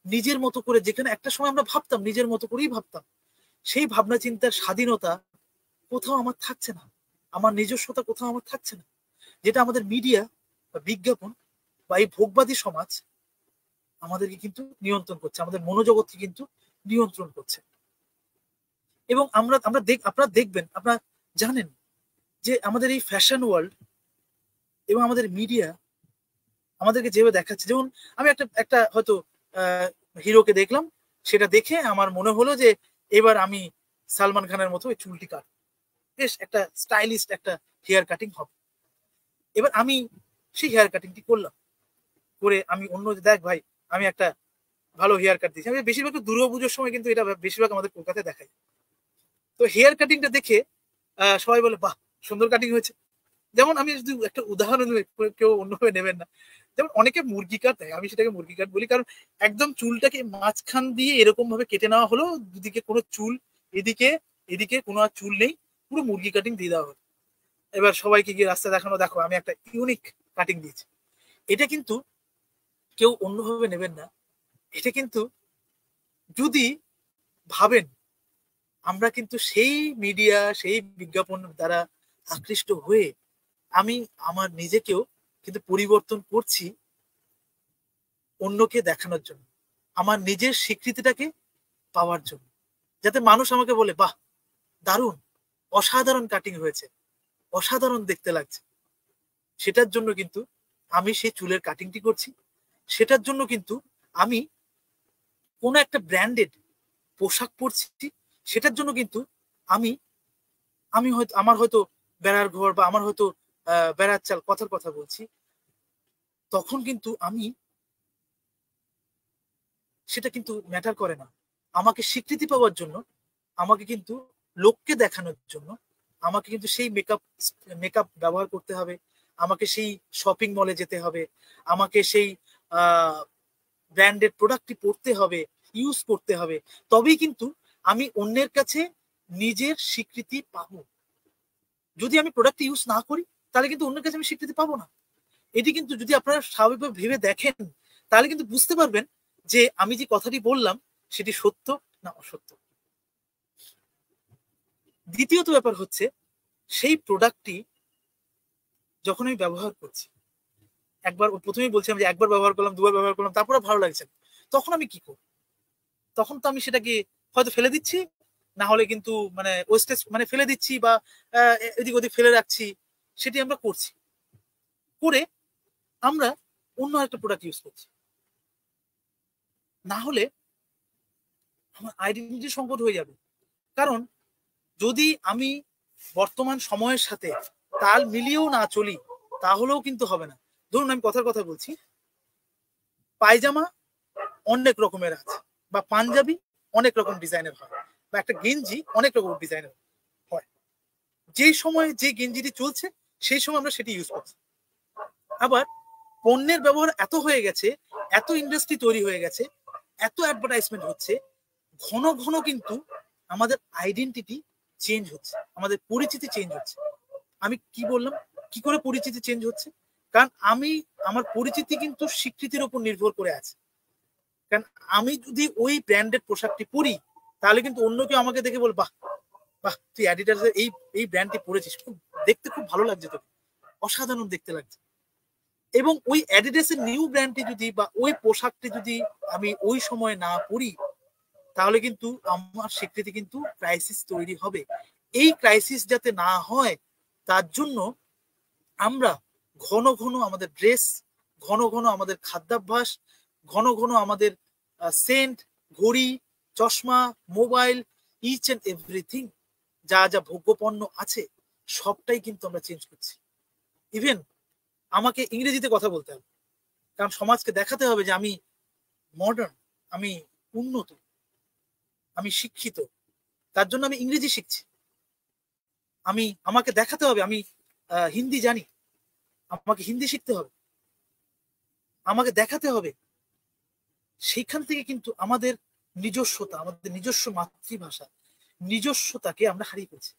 নিজের মতো করে, যেখানে একটা সময় আমরা ভাবতাম নিজের মতো করেই ভাবতাম, সেই ভাবনা চিন্তার স্বাধীনতা কোথাও আমার থাকছে না, আমার নিজস্বতা কোথাও আমার থাকছে না, যেটা আমাদের মিডিয়া বা বিজ্ঞাপন বা এই ভোগবাদী সমাজ আমাদেরকে কিন্তু নিয়ন্ত্রণ করছে, আমাদের মনোজগৎকে কিন্তু নিয়ন্ত্রণ করছে। এবং আপনারা দেখবেন, আপনারা জানেন যে আমাদের এই ফ্যাশন ওয়ার্ল্ড এবং আমাদের মিডিয়া আমাদেরকে যেভাবে দেখাচ্ছে, যেমন আমি একটা একটা হয়তো হিরোকে দেখলাম, সেটা দেখে আমার মনে হলো যে এবার আমি সালমান খানের মতো ওই চুলটি কাট, বেশ একটা স্টাইলিস্ট একটা হেয়ার কাটিং হবে। এবার আমি সেই হেয়ার কাটিংটি করলাম, করে আমি অন্য দেখ ভাই আমি একটা ভালো হেয়ার কাট দিয়েছি। আমি বেশিরভাগ দুর্গাপুজোর সময় কিন্তু এটা বেশিরভাগ আমাদের কলকাতায় দেখাই। তো হেয়ার কাটিংটা দেখে সবাই বলে বাহ সুন্দর কাটিং হয়েছে। যেমন আমি যদি একটা উদাহরণ কেউ অন্যভাবে নেবেন না, যেমন অনেকে মুরগি কাট দেয়, আমি সেটাকে মুরগি কাট বলি, কারণ একদম চুলটাকে মাঝখান দিয়ে এরকম ভাবে কেটে নেওয়া হলো, দুদিকে কোনো চুল, এদিকে এদিকে কোনো আর চুল নেই, পুরো মুরগি কাটিং দিয়ে দেওয়া হলো। এবার সবাইকে গিয়ে রাস্তায় দেখানো, দেখো আমি একটা ইউনিক কাটিং দিয়েছি। এটা কিন্তু কেউ অন্যভাবে নেবেন না। এটা কিন্তু যদি ভাবেন, আমরা কিন্তু সেই মিডিয়া, সেই বিজ্ঞাপন দ্বারা আকৃষ্ট হয়ে আমি আমার নিজেকেও কিন্তু পরিবর্তন করছি অন্যকে দেখানোর জন্য, আমার নিজের স্বীকৃতিটাকে পাওয়ার জন্য, যাতে মানুষ আমাকে বলে বাহ দারুণ, অসাধারণ কাটিং হয়েছে, অসাধারণ দেখতে লাগছে। সেটার জন্য কিন্তু আমি সেই চুলের কাটিংটি করছি, সেটার জন্য কিন্তু আমি কোনো একটা ব্র্যান্ডেড পোশাক পরছি, সেটার জন্য কিন্তু আমি আমি হয়তো আমার হয়তো বেড়ার ঘর বা আমার হয়তো বেড়ার চাল কথার কথা বলছি, তখন কিন্তু আমি সেটা কিন্তু ম্যাটার করে না। আমাকে স্বীকৃতি পাওয়ার জন্য, আমাকে কিন্তু লোককে দেখানোর জন্য আমাকে কিন্তু সেই মেকআপ ব্যবহার করতে হবে, আমাকে সেই শপিং মলে যেতে হবে, আমাকে সেই ব্র্যান্ডেড প্রোডাক্টটি পড়তে হবে, ইউজ করতে হবে, তবেই কিন্তু আমি অন্যের কাছে নিজের স্বীকৃতি পাবো। যদি আমি প্রোডাক্ট ইউজ না করি তাহলে কিন্তু অন্যের কাছে আমি স্বীকৃতি পাবো না। এটি কিন্তু যদি আপনারা স্বাভাবিকভাবে ভেবে দেখেন তাহলে কিন্তু বুঝতে পারবেন যে আমি যে কথাটি বললাম সেটি সত্য না অসত্য। দ্বিতীয়ত ব্যাপার হচ্ছে, সেই প্রোডাক্টটি যখন আমি ব্যবহার করছি, একবার প্রথমেই বলছিলাম যে একবার ব্যবহার করলাম, দুবার ব্যবহার করলাম, তারপরে ভালো লাগছে, তখন আমি কি করব? তখন তো আমি সেটাকে হয়তো ফেলে দিচ্ছি, না হলে কিন্তু মানে ওয়েস্টেজ মানে ফেলে দিচ্ছি বা এদিক ওদিক ফেলে রাখছি, সেটি আমরা করছি, করে আমরা অন্য একটা প্রোডাক্ট ইউজ করছি। না হলে আমার আইডেন্টিটি সংকট হয়ে যাবে। কারণ যদি আমি বর্তমান সময়ের সাথে তাল মিলিয়েও না চলি তাহলেও কিন্তু হবে না। ধরুন আমি কথার কথা বলছি, পায়জামা অনেক রকমের আছে, বা পাঞ্জাবি অনেক রকম ডিজাইনের হয়, বা একটা গেঞ্জি অনেক রকম ডিজাইনের হয়। যে সময় যে গেঞ্জিটি চলছে সেই সময় আমরা সেটি ইউজ করছি। আবার পণ্যের ব্যবহার এত হয়ে গেছে, এত ইন্ডাস্ট্রি তৈরি হয়ে গেছে, এত অ্যাডভার্টাইজমেন্ট হচ্ছে, ঘন ঘন কিন্তু আমাদের আইডেন্টিটি চেঞ্জ হচ্ছে, আমাদের পরিচিতি চেঞ্জ হচ্ছে। আমি কি বললাম, কি করে পরিচিতি চেঞ্জ হচ্ছে? কারণ আমার পরিচিতি কিন্তু স্বীকৃতির উপর নির্ভর করে আছে। কারণ আমি যদি ওই ব্র্যান্ডেড পোশাকটি পরি তাহলে কিন্তু অন্য কেউ আমাকে দেখে বল বাহ বাহ তুই অ্যাডিডাসের এই এই ব্র্যান্ডটি পরেছিস, খুব দেখতে খুব ভালো লাগছে, তোকে অসাধারণ দেখতে লাগছে। এবং ওই অ্যাডিডাসের নিউ ব্র্যান্ডটি যদি বা ওই পোশাকটি যদি আমি ওই সময় না পরি তাহলে কিন্তু আমার স্বীকৃতি কিন্তু ক্রাইসিস তৈরি হবে। এই ক্রাইসিস যাতে না হয় তার জন্য আমরা ঘন ঘন আমাদের ড্রেস, ঘন ঘন আমাদের খাদ্যাভ্যাস, ঘন ঘন আমাদের সেন্ট, ঘড়ি, চশমা, মোবাইল, ইচ এন্ড এভরিথিং, যা যা ভোগ্যপণ্য আছে সবটাই কিন্তু আমরা চেঞ্জ করছি। ইভেন আমাকে ইংরেজিতে কথা বলতে হবে, কারণ সমাজকে দেখাতে হবে যে আমি মডার্ন, আমি উন্নত, আমি শিক্ষিত। তার জন্য আমি ইংরেজি শিখছি। আমাকে দেখাতে হবে আমি হিন্দি জানি, আমাকে হিন্দি শিখতে হবে, আমাকে দেখাতে হবে। সেইখান থেকে কিন্তু আমাদের নিজস্বতা, আমাদের নিজস্ব মাতৃভাষা, নিজস্বতাকে আমরা হারিয়ে ফেলছি।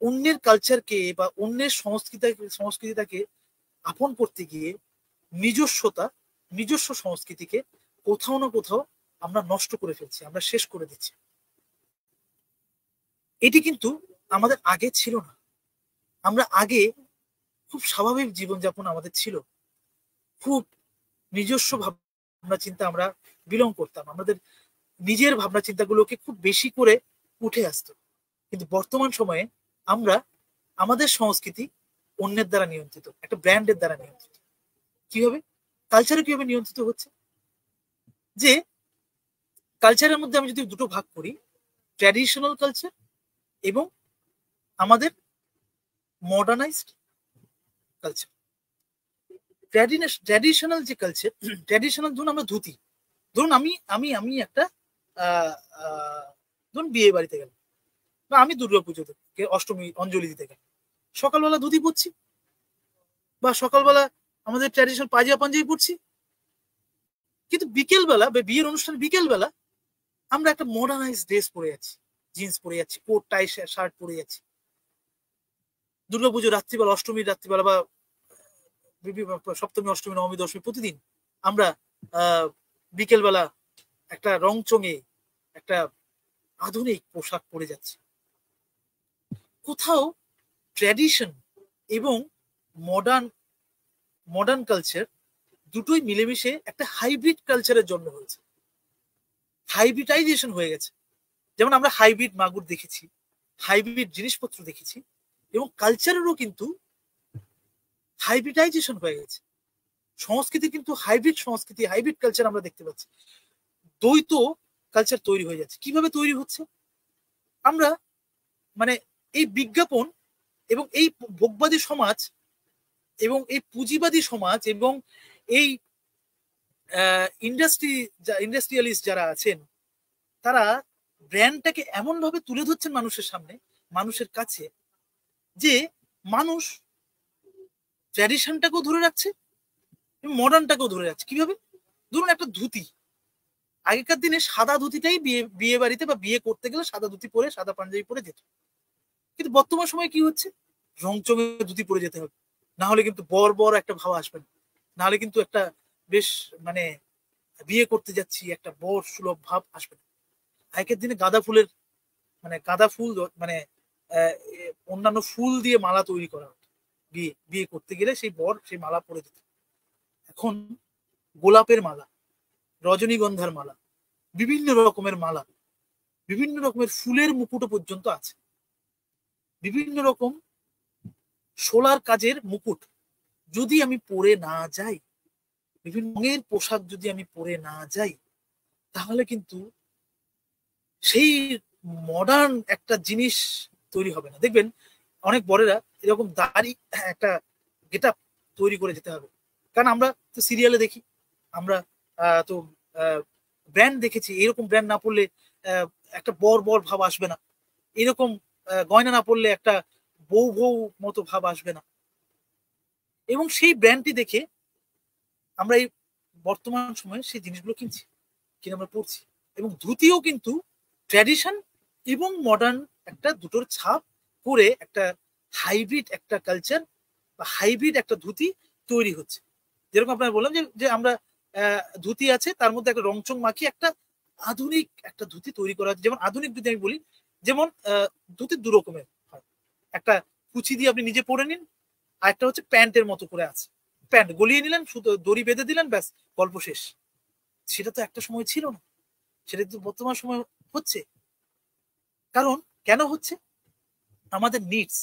অন্যের কালচারকে বা অন্যের সংস্কৃতিটাকে আপন করতে গিয়ে নিজস্ব সংস্কৃতিকে কোথাও না কোথাও আমরা নষ্ট করে ফেলছি, আমরা শেষ করে দিচ্ছি। এটি কিন্তু আমাদের আগে ছিল না। আমরা আগে খুব স্বাভাবিক জীবনযাপন আমাদের ছিল, খুব নিজস্ব ভাবনা চিন্তা আমরা বিলং করতাম, আমাদের নিজের ভাবনা চিন্তাগুলোকে খুব বেশি করে উঠে আসতো। কিন্তু বর্তমান সময়ে আমরা আমাদের সংস্কৃতি অন্যের দ্বারা নিয়ন্ত্রিত, একটা ব্র্যান্ডের দ্বারা নিয়ন্ত্রিত। কিভাবে? কালচারে কিভাবে নিয়ন্ত্রিত হচ্ছে, যে কালচারের মধ্যে আমি যদি দুটো ভাগ করি, ট্র্যাডিশনাল কালচার এবং আমাদের মডার্নাইজড কালচার। ট্র্যাডিশনাল যে কালচার, ট্র্যাডিশনাল ধরুন আমরা ধুতি, ধরুন আমি আমি আমি একটা ধরুন বিয়ে বাড়িতে গেলাম, বা আমি দুর্গাপুজোতে অষ্টমী অঞ্জলি দিতে গেলাম, সকালবেলা ধুতি পরছি, বা সকালবেলা আমাদের ট্র্যাডিশনাল পাঞ্জাবি পাঞ্জাবি পরছি। কিন্তু বিকেলবেলা বা বিয়ের অনুষ্ঠানে বিকেলবেলা আমরা একটা মডার্নাইজ ড্রেস পরে যাচ্ছি, জিন্স পরে যাচ্ছি, কোট টাই শার্ট পরে যাচ্ছি। দুর্গাপুজো রাত্রিবেলা, অষ্টমীর রাত্রিবেলা, বা সপ্তমী অষ্টমী নবমী দশমী প্রতিদিন আমরা বিকেলবেলা একটা রংচঙে একটা আধুনিক পোশাক পরে যাচ্ছে। কোথাও ট্র্যাডিশন এবং মডার্ন মডার্ন কালচার দুটোই মিলেমিশে একটা হাইব্রিড কালচারের জন্ম হয়েছে, হাইব্রিডাইজেশন হয়ে গেছে। যেমন আমরা হাইব্রিড মাগুর দেখেছি, হাইব্রিড জিনিসপত্র দেখেছি, এবং কালচারেরও কিন্তু হাইব্রিডাইজেশন হয়ে গেছে। সংস্কৃতি কিন্তু হাইব্রিড সংস্কৃতি, হাইব্রিড কালচার আমরা দেখতে পাচ্ছি। দ্বৈত কালচার তৈরি হয়ে যাচ্ছে। কিভাবে তৈরি হচ্ছে? আমরা মানে এই বিজ্ঞাপন এবং এই ভোগবাদী সমাজ এবং এই পুঁজিবাদী সমাজ এবং এই ইন্ডাস্ট্রিয়ালিস্ট যারা আছেন, তারা ব্র্যান্ডটাকে এমন ভাবে তুলে ধরছেন মানুষের সামনে, মানুষের কাছে, যে মানুষ ট্র্যাডিশনটাকেও ধরে রাখছে এবং মডার্নটাকেও ধরে রাখছে। কিভাবে? ধরুন একটা ধুতি, আগেকার দিনে সাদা ধুতিটাই বিয়ে বাড়িতে বা বিয়ে করতে গেলে সাদা ধুতি পরে, সাদা পাঞ্জাবি পরে যেত। কিন্তু বর্তমান সময়ে কি হচ্ছে? রংচঙে ধুতি পরে যেতে হবে, না হলে কিন্তু বর বর একটা ভাব আসবে না, না হলে কিন্তু একটা বেশ মানে বিয়ে করতে যাচ্ছি একটা বর সুলভ ভাব আসবে না। আগের দিনে গাঁদা ফুলের গাঁদা ফুল মানে অন্যান্য ফুল দিয়ে মালা তৈরি করা হতো, বিয়ে বিয়ে করতে গেলে সেই বর সেই মালা পরে যেত। এখন গোলাপের মালা, রজনীগন্ধার মালা, বিভিন্ন রকমের মালা, বিভিন্ন রকমের ফুলের মুকুটও পর্যন্ত আছে, বিভিন্ন রকম সোলার কাজের মুকুট যদি আমি পরে না যাই, বিভিন্ন রঙের পোশাক যদি আমি পরে না যাই, তাহলে কিন্তু সেই মডার্ন একটা জিনিস তৈরি হবে না। দেখবেন অনেক বড়েরা এরকম দাড়ি একটা গেটআপ তৈরি করে যেতে হবে, কারণ আমরা তো সিরিয়ালে দেখি, আমরা তো ব্র্যান্ড দেখেছি, এরকম ব্র্যান্ড না পড়লে একটা বর বর ভাব আসবে না, এরকম গয়না না পড়লে একটা বউ বউ মতো ভাব আসবে না। এবং সেই ব্র্যান্ডটি দেখে আমরা এই বর্তমান সময়ে সেই জিনিসগুলো কিনছি, কিনে আমরা পড়ছি। এবং ধুতিও কিন্তু ট্র্যাডিশন এবং মডার্ন একটা দুটোর ছাপ করে একটা হাইব্রিড একটা কালচার বা হাইব্রিড একটা ধুতি তৈরি হচ্ছে। যেরকম আপনার বললাম যে আমরা ধুতি আছে, তার মধ্যে একটা রংচং মাখিয়ে একটা আধুনিক একটা ধুতি তৈরি করা হচ্ছে। যেমন আধুনিক ধুতি আমি বলি, যেমন ধুতি দু রকমের হয়, একটা কুচি দিয়ে আপনি নিজে পরে নিন, আর একটা হচ্ছে প্যান্টের মতো করে আছে, প্যান্ট গলিয়ে নিলেন, শুধু দড়ি বেঁধে দিলেন, ব্যাস গল্প শেষ। সেটা তো একটা সময় ছিল না, সেটা তো বর্তমান সময় হচ্ছে। কারণ কেন হচ্ছে? আমাদের নিডস,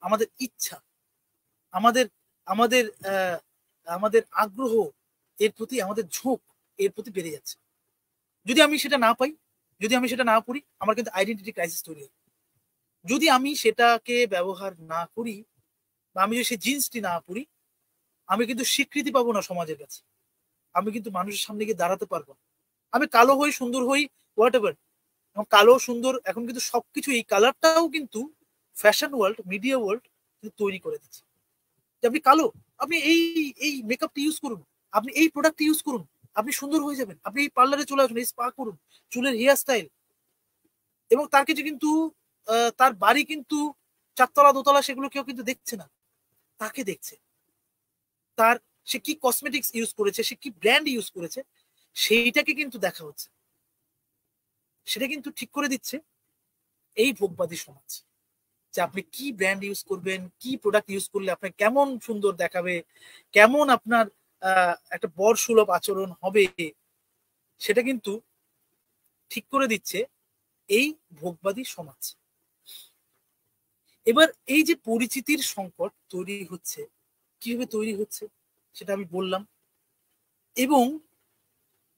আমাদের ইচ্ছা, আমাদের আমাদের আমাদের আগ্রহ এর প্রতি, আমাদের ঝোঁক এর প্রতি বেড়ে যাচ্ছে। যদি আমি সেটা না পাই, যদি আমি সেটা না পড়ি, আমার কিন্তু আইডেন্টিটি ক্রাইসিস তৈরি হয়। যদি আমি সেটাকে ব্যবহার না করি, বা আমি যদি সেই জিন্সটি না পড়ি, আমি কিন্তু স্বীকৃতি পাবো না সমাজের কাছে, আমি কিন্তু মানুষের সামনে গিয়ে দাঁড়াতে পারবো না। আমি কালো হই, সুন্দর হই, হোয়াট এভার, এবং কালো সুন্দর এখন কিন্তু সবকিছু, এই কালারটাও কিন্তু ফ্যাশন ওয়ার্ল্ড, মিডিয়া ওয়ার্ল্ড কিন্তু তৈরি করে দিচ্ছে। যে আপনি কালো, আপনি এই এই মেকআপটি ইউজ করুন, আপনি এই প্রোডাক্ট ইউজ করুন, আপনি সুন্দর হয়ে যাবেন, আপনি এই পার্লারে চলে আসুন, এই স্পা করুন, চুলের হেয়ার স্টাইল। এবং তার কিছু কিন্তু তার বাড়ি কিন্তু চারতলা দোতলা, সেগুলো কেউ কিন্তু দেখছে না, তাকে দেখছে। তার সে কি কসমেটিক্স ইউজ করেছে, সে কি ব্র্যান্ড ইউজ করেছে, সেইটাকে কিন্তু দেখা হচ্ছে, সেটা কিন্তু ঠিক করে দিচ্ছে এই ভোগবাদী সমাজ, যে আপনি কি ব্র্যান্ড ইউজ করবেন, কি প্রোডাক্ট ইউজ করলে আপনার কেমন সুন্দর দেখাবে, কেমন আপনার একটা বর সুলভ আচরণ হবে, সেটা কিন্তু ঠিক করে দিচ্ছে এই ভোগবাদী সমাজ। এবার এই যে পরিচিতির সংকট তৈরি হচ্ছে, কিভাবে তৈরি হচ্ছে সেটা আমি বললাম। এবং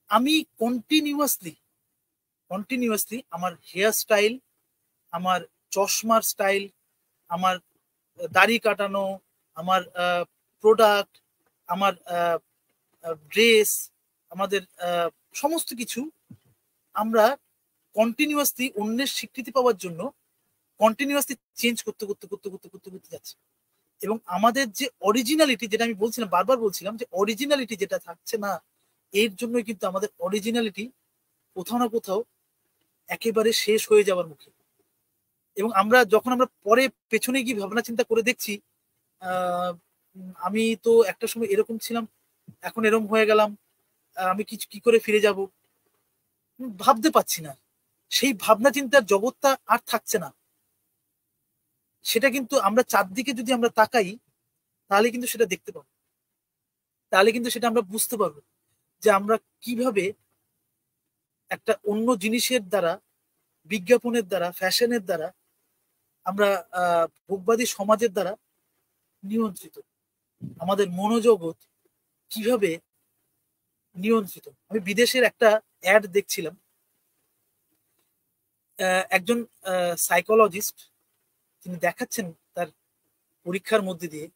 আমি কন্টিনিউয়াসলি আমার হেয়ার স্টাইল, আমার চশমার স্টাইল, আমার দাড়ি কাটানো, আমার প্রোডাক্ট, আমার ড্রেস, আমাদের সমস্ত কিছু আমরা কন্টিনিউয়াসলি অন্যের স্বীকৃতি পাওয়ার জন্য কন্টিনিউয়াসলি চেঞ্জ করতে করতে করতে করতে করতে করতে যাচ্ছে। এবং আমাদের যে অরিজিনালিটি, যেটা আমি বলছিলাম, বারবার বলছিলাম যে অরিজিনালিটি যেটা থাকছে না, এর জন্য কিন্তু আমাদের অরিজিনালিটি কোথাও না কোথাও একেবারে শেষ হয়ে যাওয়ার মুখে। এবং যখন আমরা পরে পেছনে গিয়ে ভাবনা চিন্তা করে দেখছি, আমি তো একটা সময় এরকম ছিলাম, এখন এরকম হয়ে গেলাম, আমি কি করে ফিরে যাব, ভাবতে পারছি না। সেই ভাবনা চিন্তার জগৎটা আর থাকছে না। সেটা কিন্তু আমরা চারদিকে যদি আমরা তাকাই, তাহলে কিন্তু সেটা দেখতে পাবো, তাহলে কিন্তু সেটা আমরা বুঝতে পারবো যে আমরা কিভাবে একটা অন্য জিনিসের দ্বারা, বিজ্ঞাপনের দ্বারা, ফ্যাশনের দ্বারা, আমরা ভোগবাদী সমাজের দ্বারা নিয়ন্ত্রিত, আমাদের মনোজগৎ কিভাবে নিয়ন্ত্রিত। আমি বিদেশের একটা অ্যাড দেখছিলাম, একজন সাইকোলজিস্ট তিনি দেখাচ্ছেন তার পরীক্ষার মধ্যে দিয়ে,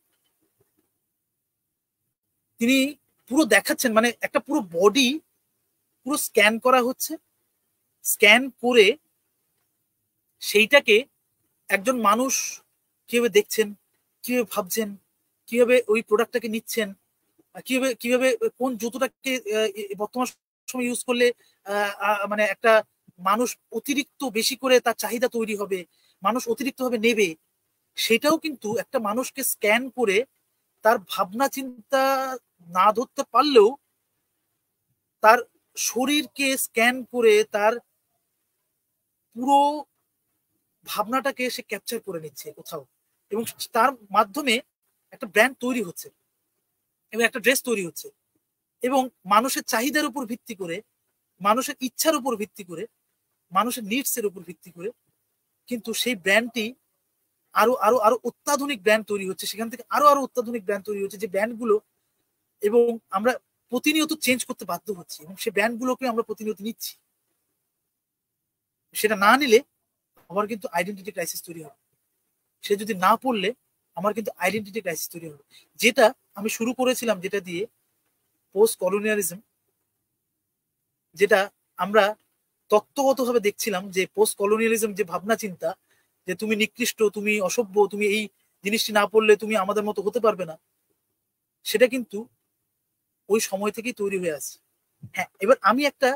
তিনি পুরো দেখাচ্ছেন, মানে একটা পুরো বডি পুরো স্ক্যান করা হচ্ছে, স্ক্যান করে সেইটাকে একজন মানুষ কিভাবে দেখছেন, কিভাবে ভাবছেন, কিভাবে ওই প্রোডাক্টটাকে নিচ্ছেন, কিভাবে কিভাবে কোন জুতোটাকে বর্তমান সময় ইউজ করলে মানে একটা মানুষ অতিরিক্ত বেশি করে তার চাহিদা তৈরি হবে, মানুষ অতিরিক্ত ভাবে নেবে, সেটাও কিন্তু একটা মানুষকে স্ক্যান করে তার ভাবনা চিন্তা না ধরতে পারলেও তার শরীরকে স্ক্যান করে তার পুরো ভাবনাটাকে সে ক্যাপচার করে নিচ্ছে কোথাও, এবং তার মাধ্যমে একটা ব্র্যান্ড তৈরি হচ্ছে এবং একটা ড্রেস তৈরি হচ্ছে। এবং মানুষের চাহিদার উপর ভিত্তি করে, মানুষের ইচ্ছার উপর ভিত্তি করে, মানুষের নিডস এর উপর ভিত্তি করে কিন্তু সেই ব্র্যান্ডটি আরো আরো আরো অত্যাধুনিক ব্র্যান্ড তৈরি হচ্ছে, সেখান থেকে আরো আরো অত্যাধুনিক ব্র্যান্ড তৈরি হচ্ছে, যে ব্র্যান্ডগুলো, এবং আমরা প্রতিনিয়ত চেঞ্জ করতে বাধ্য হচ্ছি এবং সেই ব্র্যান্ডগুলোকে আমরা প্রতিনিয়ত নিচ্ছি। সেটা না নিলে আমার কিন্তু আইডেন্টিটি ক্রাইসিস তৈরি হবে, সে যদি না পড়লে আমার কিন্তু আইডেন্টিটি ক্রাইসিস তৈরি হবে। যেটা আমি শুরু করেছিলাম, যেটা দিয়ে পোস্ট কলোনিয়ালিজম, যেটা আমরা তত্ত্বগতভাবে দেখছিলাম যে পোস্ট কলোনিয়ালিজম যে ভাবনা চিন্তা, যে তুমি নিকৃষ্ট, তুমি অসভ্য, তুমি এই জিনিসটি না পড়লে তুমি আমাদের মতো হতে পারবে না, সেটা কিন্তু ওই সময় থেকেই তৈরি হয়ে আসছে। হ্যাঁ, এবার আমি একটা,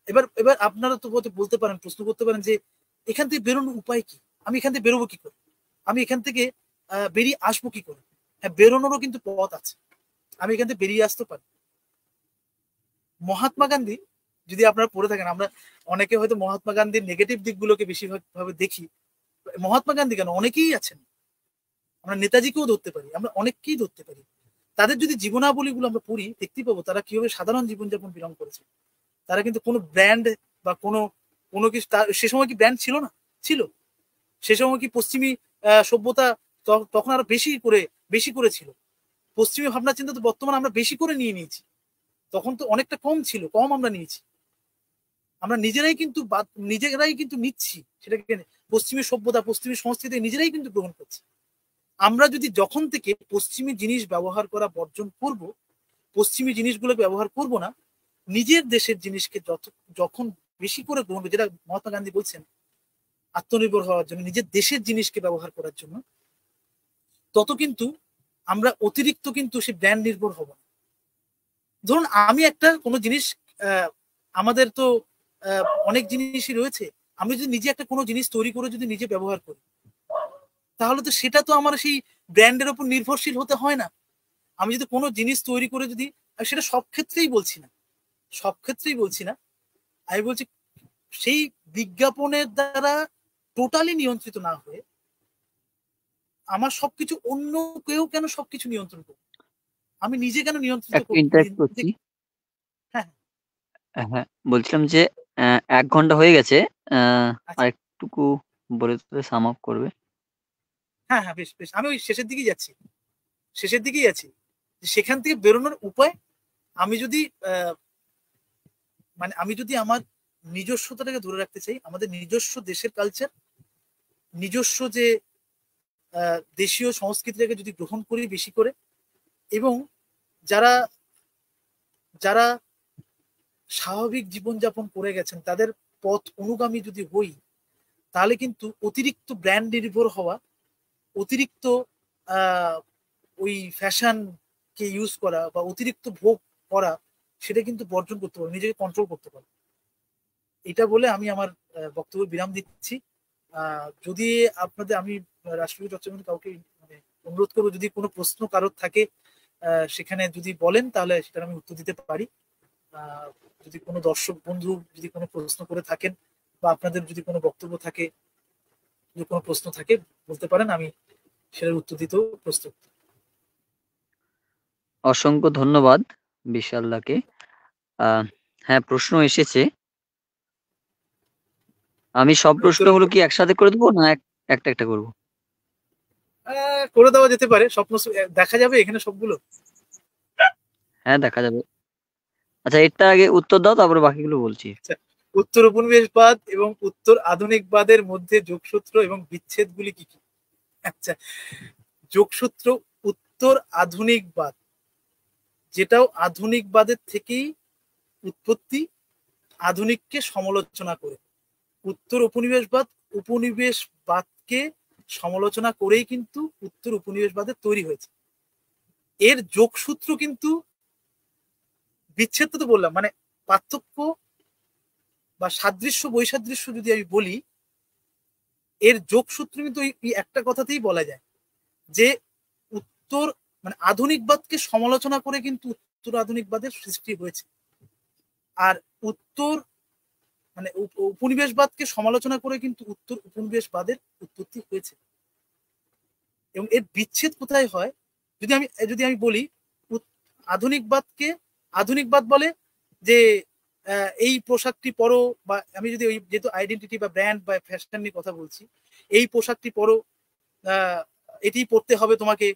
এবার এবার আপনারা তো বলতে পারেন, প্রশ্ন করতে পারেন যে এখান থেকে বেরোনোর উপায় কি, আমি এখান থেকে বেরোবো কি করে, আমি এখান থেকে বেরিয়ে আসবো কি করে। হ্যাঁ, বেরোনোরও কিন্তু পথ আছে, আমি এখান থেকে বেরিয়ে আসতে পারি। মহাত্মা গান্ধী যদি আপনারা পড়ে থাকেন, আমরা অনেকে হয়তো মহাত্মা গান্ধীর নেগেটিভ দিকগুলোকে বেশিরভাবে দেখি, মহাত্মা গান্ধী কেন, অনেকেই আছেন, আমরা নেতাজিকেও ধরতে পারি, আমরা অনেককেই ধরতে পারি, তাদের যদি জীবনাবলীগুলো আমরা পড়ি, দেখতে পাবো তারা কিভাবে সাধারণ জীবনযাপন বিলং করেছে। তারা কিন্তু কোনো ব্র্যান্ড বা কোনো কোনো কিছু, সে সময় কি ব্র্যান্ড ছিল না? ছিল। সে সময় কি পশ্চিমী সভ্যতা তখন আরো বেশি করে ছিল। পশ্চিমী ভাবনা চিন্তা তো বর্তমানে আমরা বেশি করে নিয়ে নিয়েছি, তখন তো অনেকটা কম ছিল, কম আমরা নিয়েছি। আমরা নিজেরাই কিন্তু নিচ্ছি সেটাকে, পশ্চিমী সভ্যতা, পশ্চিমী সংস্কৃতি নিজেরাই কিন্তু গ্রহণ করছি। আমরা যদি যখন থেকে পশ্চিমী জিনিস ব্যবহার করা বর্জন করব, পশ্চিমী জিনিসগুলোকে ব্যবহার করব না, নিজের দেশের জিনিসকে যখন বেশি করে গ্রহণ, যেটা মহাত্মা গান্ধী বলছেন, আত্মনির্ভর হওয়ার জন্য, নিজের দেশের জিনিসকে ব্যবহার করার জন্য, তত কিন্তু আমরা অতিরিক্ত কিন্তু সেই ব্র্যান্ড নির্ভর হব না। ধরুন আমি একটা কোনো জিনিস, আমাদের তো অনেক জিনিসই রয়েছে, আমি যদি নিজে একটা কোনো জিনিস তৈরি করে যদি নিজে ব্যবহার করি, তাহলে তো সেটা তো আমার সেই ব্র্যান্ডের উপর নির্ভরশীল হতে হয় না। আমি যদি কোনো জিনিস তৈরি করে যদি, সেটা সব ক্ষেত্রেই বলছি না, সব ক্ষেত্রেই বলছি না, আমি বলছি সেই বিজ্ঞাপনের দ্বারা টোটালি নিয়ন্ত্রিত না হয়ে আমার সবকিছু অন্য কেউ কেন সবকিছু নিয়ন্ত্রণ করবে, আমি নিজে কেন নিয়ন্ত্রিত একটু ইন্টারেক্ট করছি। হ্যাঁ হ্যাঁ, বলছিলাম যে 1 ঘন্টা হয়ে গেছে, আচ্ছা। আর একটুকু বলে সাম আপ করবে। হ্যাঁ হ্যাঁ, বেশ বেশ, আমি ওই শেষের দিকেই যাচ্ছি, শেষের দিকেই আছি। সেখান থেকে বেরোনোর উপায়, আমি যদি মানে আমি যদি আমার নিজস্বতাটাকে ধরে রাখতে চাই, আমাদের নিজস্ব দেশের কালচার, নিজস্ব যে দেশীয় সংস্কৃতিটাকে যদি গ্রহণ করি বেশি করে, এবং যারা যারা স্বাভাবিক জীবনযাপন করে গেছেন তাদের পথ অনুগামী যদি হই, তাহলে কিন্তু অতিরিক্ত ব্র্যান্ড নির্ভর হওয়া, অতিরিক্ত ওই ফ্যাশনকে ইউজ করা বা অতিরিক্ত ভোগ করা, সেটা কিন্তু বর্জন করতে পারবো, নিজেকে কন্ট্রোল করতে পারবো। এটা বলে আমি আমার বক্তব্য বিরাম দিচ্ছি। যদি আপনাদের, আমি রাষ্ট্রপতি চট্টোপাধ্যায় কাউকে মানে অনুরোধ করবো, যদি কোনো প্রশ্ন কারোর থাকে সেখানে যদি বলেন তাহলে সেটার আমি উত্তর দিতে পারি। যদি কোনো দর্শক বন্ধু যদি কোনো প্রশ্ন করে থাকেন বা আপনাদের যদি কোনো বক্তব্য থাকে, যদি কোনো প্রশ্ন থাকে বলতে পারেন, আমি সেটার উত্তর দিতেও প্রস্তুত। অসংখ্য ধন্যবাদ বিশালদাকে। হ্যাঁ, প্রশ্ন এসেছে। আমি সব প্রশ্নগুলো কি একসাথে করে দেবো না একটা একটা করবো? করে দেওয়া যেতে পারে, স্বপ্ন দেখা যাবে এখানে সবগুলো। হ্যাঁ, দেখা যাবে। আচ্ছা, এটা আগে উত্তর দাও, তারপরে বাকিগুলো বলছি। উত্তর উপনিবেশবাদ এবং উত্তর আধুনিকবাদের মধ্যে যোগসূত্র এবং বিচ্ছেদগুলি কি কি? আচ্ছা, যোগসূত্র, উত্তর আধুনিকবাদ, যেটাও আধুনিকবাদের থেকেই উৎপত্তি, আধুনিককে সমালোচনা করে। উত্তর উপনিবেশবাদ উপনিবেশবাদকে সমালোচনা করেই কিন্তু উত্তর উপনিবেশবাদের তৈরি হয়েছে। এর যোগসূত্র কিন্তু, বিচ্ছেদ তো বললাম, মানে পার্থক্য বা সাদৃশ্য বৈসাদৃশ্য যদি আমি বলি, এর যোগসূত্র কিন্তু এই একটা কথাতেই বলা যায় যে উত্তর মানে আধুনিকবাদকে সমালোচনা করে কিন্তু উত্তর আধুনিকবাদের সৃষ্টি হয়েছে, আর উত্তর মানে উপনিবেশবাদকে সমালোচনা করে কিন্তু উত্তর উপনিবেশবাদের উৎপত্তি হয়েছে। এবং এর বিচ্ছেদ কোথায় হয়, যদি আমি বলি, আধুনিকবাদকে, আধুনিকবাদ বলে যে এই পোশাকটি পরো, বা আমি যদি ওই যেহেতু আইডেন্টিটি বা ব্র্যান্ড বা ফ্যাশন নিয়ে কথা বলছি, এই পোশাকটি পরো, এটি পরতে হবে তোমাকে,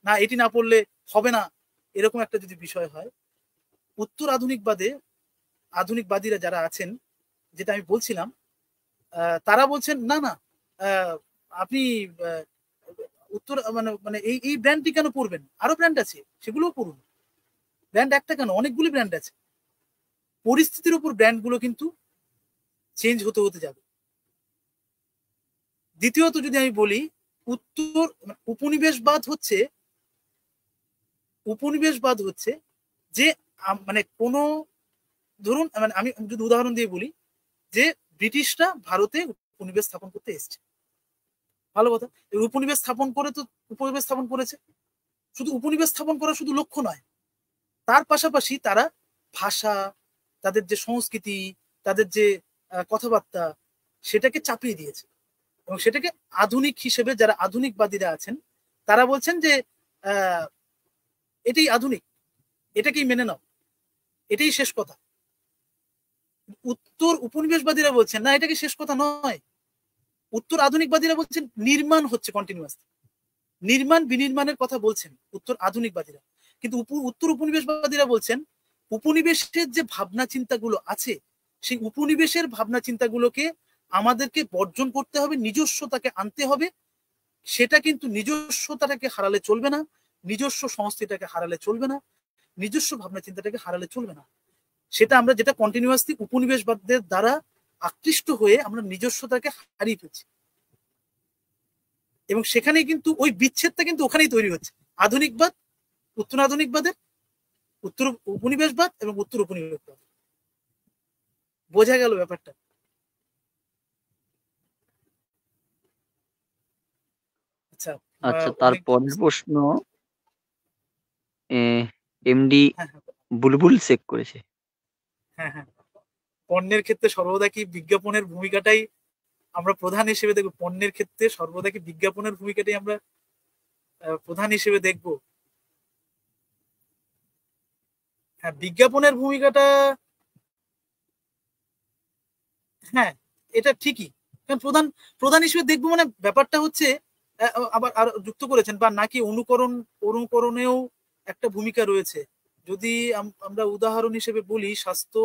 না এটি না পড়লে হবে না, এরকম একটা যদি বিষয় হয়, উত্তর আধুনিকবাদীরা যারা আছেন, যেটা আমি বলছিলাম, তারা বলছেন না না, আপনি উত্তর মানে মানে এই এই ব্র্যান্ডটি কেন পড়বেন, আরো ব্র্যান্ড আছে সেগুলোও পড়ুন, ব্র্যান্ড একটা কেন, অনেকগুলি ব্র্যান্ড আছে। পরিস্থিতির উপর ব্র্যান্ডগুলো কিন্তু চেঞ্জ হতে হতে যাবে। দ্বিতীয়ত যদি আমি বলি, উত্তর উপনিবেশবাদ হচ্ছে যে মানে কোনো, ধরুন মানে আমি যদি উদাহরণ দিয়ে বলি, যে ব্রিটিশরা ভারতে উপনিবেশ স্থাপন করতে এসছে, ভালো কথা, উপনিবেশ স্থাপন করেছে। শুধু উপনিবেশ স্থাপন করা শুধু লক্ষ্য নয়, তার পাশাপাশি তারা ভাষা, তাদের যে সংস্কৃতি, তাদের যে কথাবার্তা, সেটাকে চাপিয়ে দিয়েছে, এবং সেটাকে আধুনিক হিসেবে যারা আধুনিকবাদীরা আছেন তারা বলছেন যে এটাই আধুনিক, এটাকেই মেনে নাও, এটাই শেষ কথা। উত্তর উপনিবেশবাদীরা বলছেন না, এটাকে শেষ কথা নয়। উত্তর আধুনিকবাদীরা বলছেন নির্মাণ হচ্ছে কন্টিনিউয়াস, নির্মাণ বিনির্মাণের কথা বলছেন উত্তর আধুনিকবাদীরা, কিন্তু উত্তর উপনিবেশবাদীরা বলছেন উপনিবেশের যে ভাবনা চিন্তাগুলো আছে, সেই উপনিবেশের ভাবনা চিন্তাগুলোকে আমাদেরকে বর্জন করতে হবে, নিজস্বতাকে আনতে হবে। সেটা কিন্তু নিজস্বতাটাকে হারালে চলবে না, নিজস্ব সংস্কৃতিটাকে হারালে চলবে না, নিজস্ব ভাবনা চিন্তাটাকে হারালে চলবে না। সেটা আমরা যেটা কন্টিনিউয়াসলি উপনিবেশবাদের দ্বারা আকৃষ্ট হয়ে আমরা নিজস্বতাকে হারিয়ে ফেলছি, এবং সেখানে কিন্তু ওই বিচ্ছেদটা কিন্তু ওখানেই তৈরি হচ্ছে। আধুনিকবাদ, উত্তর আধুনিকবাদের, উত্তর উপনিবেশবাদ এবং উত্তর উপনিবেশবাদ। বোঝা গেল ব্যাপারটা? আচ্ছা, আচ্ছা, তারপরের প্রশ্ন এমডি হ্যাঁ হ্যাঁ, বুলবুল শেখ করেছে। হ্যাঁ হ্যাঁ, পণ্যের ক্ষেত্রে সর্বদা কি বিজ্ঞাপনের ভূমিকাটাই আমরা প্রধান হিসেবে দেখবো? পণ্যের ক্ষেত্রে সর্বদা কি বিজ্ঞাপনের ভূমিকাটাই আমরা প্রধান হিসেবে দেখবো? হ্যাঁ, বিজ্ঞাপনের ভূমিকাটা, হ্যাঁ এটা ঠিকই, কারণ প্রধান প্রধান হিসেবে দেখবো মানে ব্যাপারটা হচ্ছে আবার আর যুক্ত করেছেন বা নাকি অনুকরণেও একটা ভূমিকা রয়েছে। যদি আমরা উদাহরণ হিসেবে বলি, স্বাস্থ্য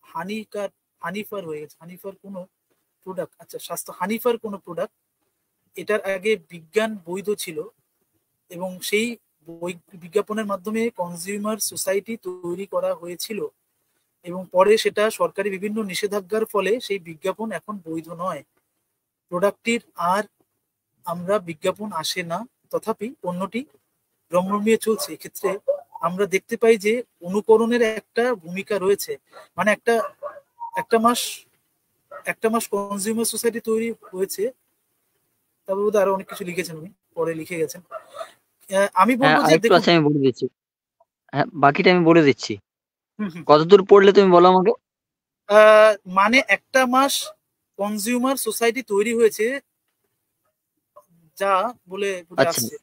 হানিকার, হানিফার হয়ে গেছে, হানিফার কোনো প্রোডাক্ট, আচ্ছা স্বাস্থ্য হানিফার কোনো প্রোডাক্ট, এটার আগে বিজ্ঞান বৈধ ছিল এবং সেই বিজ্ঞাপনের মাধ্যমে কনজিউমার সোসাইটি তৈরি করা হয়েছিল এবং পরে সেটা সরকারি বিভিন্ন নিষেধাজ্ঞার ফলে সেই বিজ্ঞাপন এখন বৈধ নয়। প্রোডাক্টটির আর আমরা বিজ্ঞাপন আসে না, তথাপি পণ্যটি রমরমিয়ে চলছে। এক্ষেত্রে আমরা দেখতে পাই যে অনুকরণের একটা ভূমিকা রয়েছে। মানে একটা মাস কনজিউমার সোসাইটি তৈরি হয়েছে, তারপর বোধহয় আরো অনেক কিছু লিখেছেন উনি, পরে লিখে গেছেন। আমি হ্যাঁ বলবো যে আরেকটু দেখুন, আছে, আমি বলে দিচ্ছি। হ্যাঁ বাকিটা আমি বলে দিচ্ছি। হুম হুম, কতদূর পড়লে তুমি বলো আমাকে। মানে একটা মাস কনজিউমার সোসাইটি তৈরি হয়েছে যা বলে বুঝে আচ্ছা, আসছে।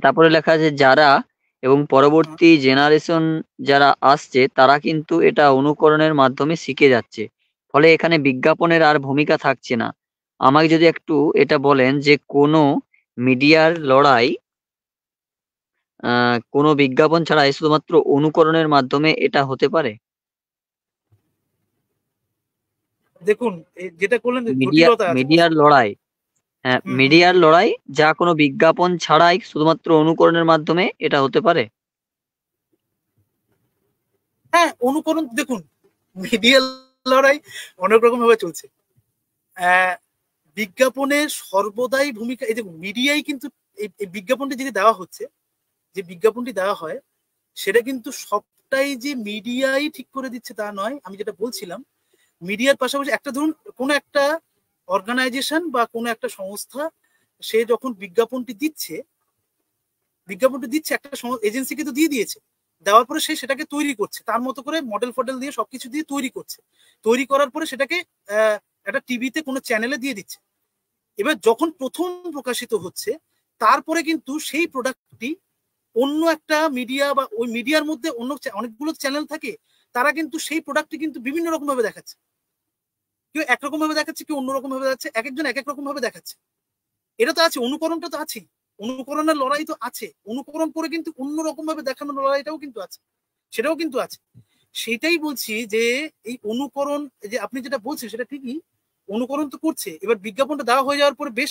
তারপরে লেখা আছে যারা এবং পরবর্তী জেনারেশন যারা আসছে তারা কিন্তু এটা অনুকরণের মাধ্যমে শিখে যাচ্ছে, ফলে এখানে বিজ্ঞাপনের আর ভূমিকা থাকছে না। আমাকে যদি একটু এটা বলেন যে কোনো মিডিয়ার লড়াই কোনো বিজ্ঞাপন ছাড়াই শুধুমাত্র অনুকরণের মাধ্যমে এটা হতে পারে? দেখুন যেটা করলেন জটিলতা আছে মিডিয়ার লড়াই, হ্যাঁ হুম হুম মিডিয়ার হুম। লড়াই যা কোনো বিজ্ঞাপন ছাড়াই শুধুমাত্র অনুকরণের মাধ্যমে এটা হতে পারে? হ্যাঁ, অনুকরণ দেখুন, মিডিয়া লড়াই অনেক রকম ভাবে চলছে। বিজ্ঞাপনের সর্বদাই ভূমিকা, এই দেখুন মিডিয়াই কিন্তু এই বিজ্ঞাপনটি যদি দেওয়া হচ্ছে, যে বিজ্ঞাপনটি দেওয়া হয় সেটা কিন্তু সবটাই যে মিডিয়াই ঠিক করে দিচ্ছে তা নয়। আমি যেটা বলছিলাম, মিডিয়ার পাশাপাশি একটা ধরুন কোনো একটা অর্গানাইজেশন বা কোনো একটা সংস্থা, সে যখন বিজ্ঞাপনটি দিচ্ছে একটা এজেন্সিকে তো দিয়ে দিয়েছে, দেওয়ার পরে সে সেটাকে তৈরি করছে তার মতো করে, মডেল ফডেল দিয়ে সবকিছু দিয়ে তৈরি করছে। তৈরি করার পরে সেটাকে একটা টিভিতে কোনো চ্যানেলে দিয়ে দিচ্ছে। এবার যখন প্রথম প্রকাশিত হচ্ছে, তারপরে কিন্তু সেই প্রোডাক্টটি অন্য একটা মিডিয়া বা ওই মিডিয়ার মধ্যে অন্য অনেকগুলো চ্যানেল থাকে, তারা কিন্তু সেই প্রোডাক্টটি কিন্তু বিভিন্ন রকম ভাবে দেখাচ্ছে। কেউ একরকম ভাবে দেখাচ্ছে, কেউ অন্যরকম ভাবে দেখাচ্ছে, এক একজন এক এক রকম ভাবে দেখাচ্ছে। এটা তো আছে, অনুকরণটা তো আছে, অনুকরণের লড়াই তো আছে, অনুকরণ করে কিন্তু অন্যরকম ভাবে দেখানোর লড়াইটাও কিন্তু আছে, সেটাও কিন্তু আছে। সেটাই বলছি যে এই অনুকরণ, যে আপনি যেটা বলছেন সেটা ঠিকই, অনুকরণ তো করছে। এবার বিজ্ঞাপনটা দেওয়া হয়ে যাওয়ার পরে বেশ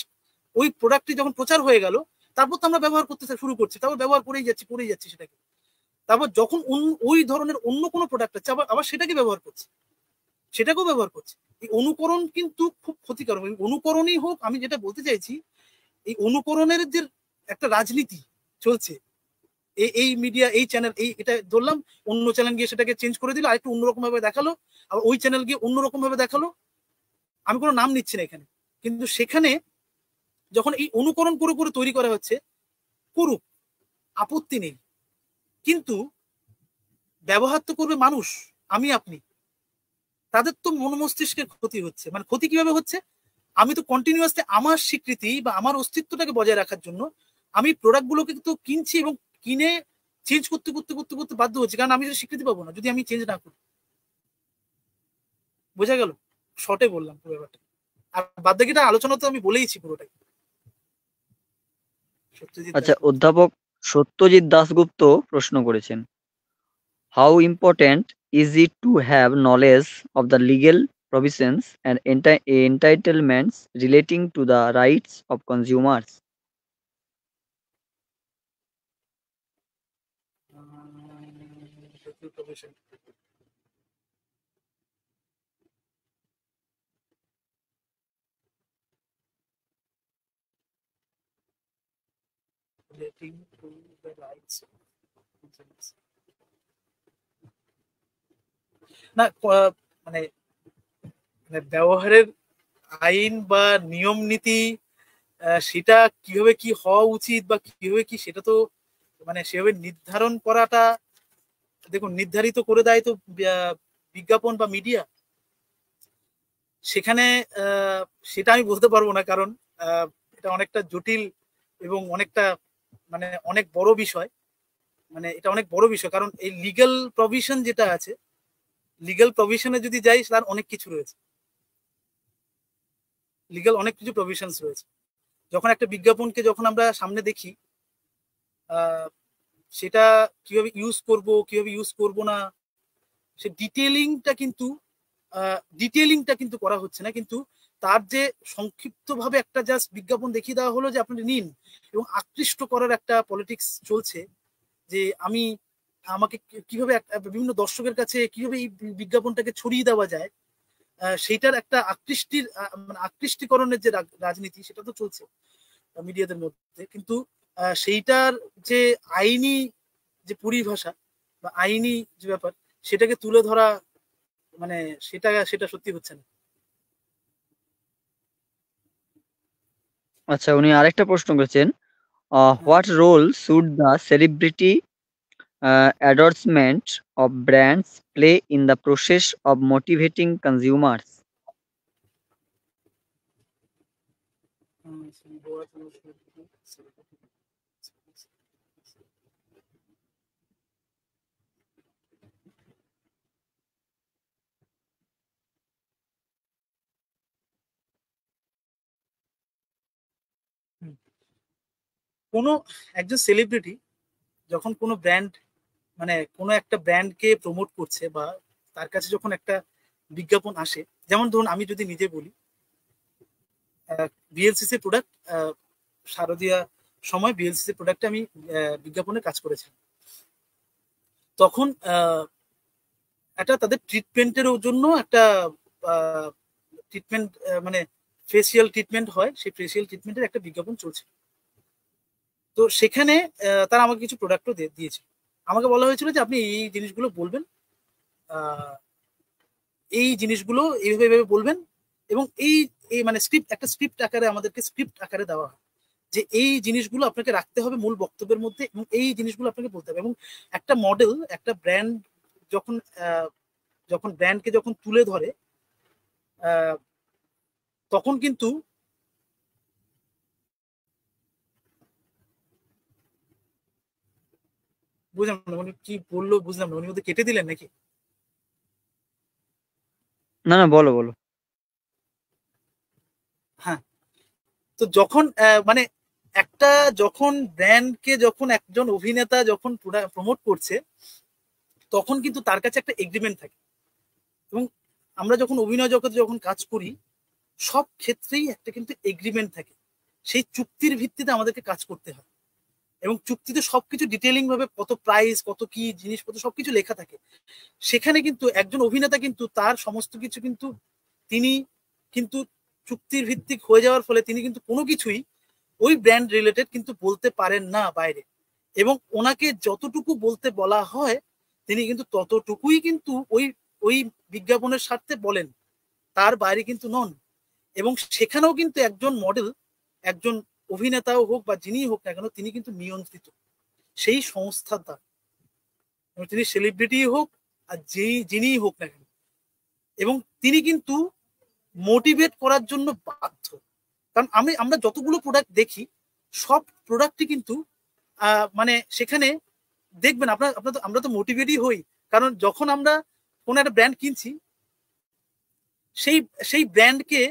ওই প্রোডাক্টটি যখন প্রচার হয়ে গেল, তারপর তো আমরা ব্যবহার করতে শুরু করছি, তারপর ব্যবহার করেই যাচ্ছি সেটাকে। তারপর যখন ওই ধরনের অন্য কোনো প্রোডাক্ট আছে, আবার সেটাকে ব্যবহার করছি, সেটাকেও ব্যবহার করছি। এই অনুকরণ কিন্তু খুব ক্ষতিকারক। অনুকরণই হোক, আমি যেটা বলতে চাইছি, এই অনুকরণের যে একটা রাজনীতি চলছে, এই মিডিয়া, এই চ্যানেল, এটা ধরলাম, অন্য চ্যানেল গিয়ে সেটাকে চেঞ্জ করে দিল, আরেকটু অন্যরকম ভাবে দেখালো, আবার ওই চ্যানেল গিয়ে অন্যরকম ভাবে দেখালো। আমি কোনো নাম নিচ্ছি না এখানে, কিন্তু সেখানে যখন এই অনুকরণ করে করে তৈরি করা হচ্ছে, করুক, আপত্তি নেই, কিন্তু ব্যবহার তো করবে মানুষ, আমি আপনি, তাদের তো মন মস্তিষ্কের ক্ষতি হচ্ছে। মানে ক্ষতি কিভাবে হচ্ছে? আমি তো কন্টিনিউয়াসলি আমার স্বীকৃতি বা আমার অস্তিত্বটাকে বজায় রাখার জন্য আমি প্রোডাক্ট গুলোকে তো কিনছি এবং কিনে চেঞ্জ করতে করতে করতে করতে বাধ্য হচ্ছে, কারণ আমি যদি স্বীকৃতি পাবো না যদি আমি চেঞ্জ না করি। বোঝা গেল? শর্টে বললাম পুরো ব্যাপারটা, আর বাদ বাকিটা আলোচনা তো আমি বলেইছি পুরোটাই। সত্যজিৎ আচ্ছা, দাশগুপ্ত। অধ্যাপক সত্যজিৎ দাশগুপ্ত প্রশ্ন করেছেন, how important is it to have knowledge of the legal provisions and entitlements relating to the rights of consumers? Relating to the rights of consumers. না, মানে মানে ব্যবহারের আইন বা নিয়ম নীতি, সেটা কিভাবে কি হওয়া উচিত বা কিভাবে কি, সেটা তো মানে সেভাবে নির্ধারণ করাটা দেখুন নির্ধারিত করে দেয় তো বিজ্ঞাপন বা মিডিয়া, সেখানে সেটা আমি বলতে পারবো না, কারণ এটা অনেকটা জটিল এবং অনেকটা মানে অনেক বড় বিষয়। মানে এটা অনেক বড় বিষয়, কারণ এই লিগ্যাল প্রভিশন যেটা আছে, লিগ্যাল প্রভিশনে যদি যাই তার অনেক কিছু রয়েছে, লিগ্যাল অনেক কিছু প্রভিশনস রয়েছে। যখন একটা বিজ্ঞাপনকে যখন আমরা সামনে দেখি, সেটা কিভাবে ইউজ করব কিভাবে ইউজ করব না, সে ডিটেলিংটা কিন্তু করা হচ্ছে না, কিন্তু তার যে সংক্ষিপ্তভাবে একটা জাস্ট বিজ্ঞাপন দেখিয়ে দেওয়া হলো যে আপনি নিন, এবং আকৃষ্ট করার একটা পলিটিক্স চলছে যে আমাকে কিভাবে বিভিন্ন দর্শকের কাছে কিভাবে এই বিজ্ঞাপনটাকে ছড়িয়ে দেওয়া যায়, সেইটার একটা মানে আকৃষ্টিকরণের যে রাজনীতি, সেটা তো চলছে মিডিয়াদের মধ্যে। কিন্তু সেইটার যে আইনি যে পরিভাষা বা আইনি যে ব্যাপার, সেটাকে তুলে ধরা মানে সেটা সত্যি হচ্ছে না। আচ্ছা, উনি আরেকটা প্রশ্ন করেছেন, what role should the celebrity endorsement of brands play in the process of motivating consumers? কোনো একজন সেলিব্রিটি যখন কোনো ব্র্যান্ড মানে কোনো একটা ব্র্যান্ডকে প্রমোট করছে, বা তার কাছে যখন একটা বিজ্ঞাপন আসে, যেমন ধরুন আমি যদি নিজে বলি, বিএলসিসি প্রোডাক্ট, শারদীয়া সময় বিএলসিসি প্রোডাক্টে আমি বিজ্ঞাপনে কাজ করেছিলাম। তখন একটা তাদের ট্রিটমেন্টের জন্য একটা ট্রিটমেন্ট মানে ফেসিয়াল ট্রিটমেন্ট হয়, সেই ফেসিয়াল ট্রিটমেন্টের একটা বিজ্ঞাপন চলছে। তো সেখানে তারা আমাকে কিছু প্রোডাক্টও দিয়েছে। আমাকে বলা হয়েছিল যে আপনি এই জিনিসগুলো বলবেন, এই জিনিসগুলো এইভাবে বলবেন, এবং এই মানে একটা স্ক্রিপ্ট আকারে আমাদেরকে স্ক্রিপ্ট আকারে দেওয়া হয় যে এই জিনিসগুলো আপনাকে রাখতে হবে মূল বক্তব্যের মধ্যে, এবং এই জিনিসগুলো আপনাকে বলতে হবে। এবং একটা মডেল, একটা ব্র্যান্ড যখন ব্র্যান্ডকে যখন তুলে ধরে, তখন কিন্তু বুঝলাম না উনি কি বললো, বুঝলাম না, উনি মধ্যে কেটে দিলেন নাকি? না না, বলো বলো। হ্যাঁ, তো যখন মানে একটা যখন ব্র্যান্ডকে যখন একজন অভিনেতা যখন প্রমোট করছে, তখন কিন্তু তার কাছে একটা এগ্রিমেন্ট থাকে। এবং আমরা যখন অভিনয় জগতে যখন কাজ করি, সব ক্ষেত্রেই একটা কিন্তু এগ্রিমেন্ট থাকে, সেই চুক্তির ভিত্তিতে আমাদেরকে কাজ করতে হয়। এবং চুক্তিতে সবকিছু ডিটেলিং ভাবে কত প্রাইস, কত কি জিনিসপত্র সবকিছু লেখা থাকে। সেখানে কিন্তু একজন অভিনেতা কিন্তু তার সমস্ত কিছু কিন্তু তিনি কিন্তু চুক্তির ভিত্তিক হয়ে যাওয়ার ফলে তিনি কিন্তু কোনো কিছুই ওই ব্র্যান্ড রিলেটেড কিন্তু বলতে পারেন না বাইরে। এবং ওনাকে যতটুকু বলতে বলা হয় তিনি কিন্তু ততটুকুই কিন্তু ওই ওই বিজ্ঞাপনের স্বার্থে বলেন, তার বাইরে কিন্তু নন। এবং সেখানেও কিন্তু একজন মডেল, একজন অভিনেতাও হোক বা যিনি হোক না কেন, তিনি কিন্তু নিয়ন্ত্রিত সেই সংস্থার দ্বারা, তিনি সেলিব্রিটি হোক আর যিনিই হোক না কেন। এবং তিনি কিন্তু মোটিভেট করার জন্য বাধ্য, কারণ আমরা যতগুলো প্রোডাক্ট দেখি, সব প্রোডাক্টই কিন্তু মানে সেখানে দেখবেন আমরা তো মোটিভেটই হই, কারণ যখন আমরা কোনো একটা ব্র্যান্ড কিনছি, সেই ব্র্যান্ডকে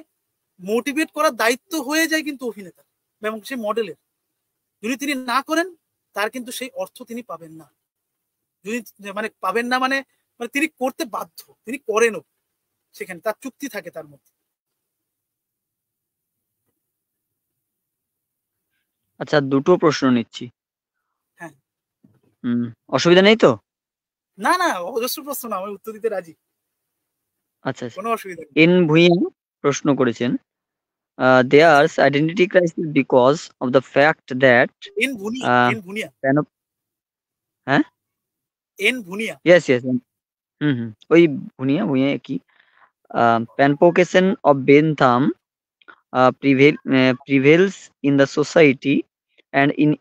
মোটিভেট করার দায়িত্ব হয়ে যায় কিন্তু অভিনেতা এবং সেই মডেলের। যদি তিনি না করেন, তার কিন্তু সেই অর্থ তিনি পাবেন না। যদি মানে পাবেন না মানে মানে তিনি করতে বাধ্য, তিনি করেনও, সেখানে তার চুক্তি থাকে তার মধ্যে। আচ্ছা, দুটো প্রশ্ন নিচ্ছি। হ্যাঁ, অসুবিধা নেই তো? না না, অজস্র প্রশ্ন, না, আমি উত্তর দিতে রাজি। আচ্ছা, কোনো অসুবিধা নেই। এন ভুঁইয়া প্রশ্ন করেছেন, there's identity crisis because of the fact that N Bhunia, N Bhunia, হ্যাঁ, এন ভুনিয়া। yes ওই ভুঁইয়া কি panpocation of Bentham prevails in the society and in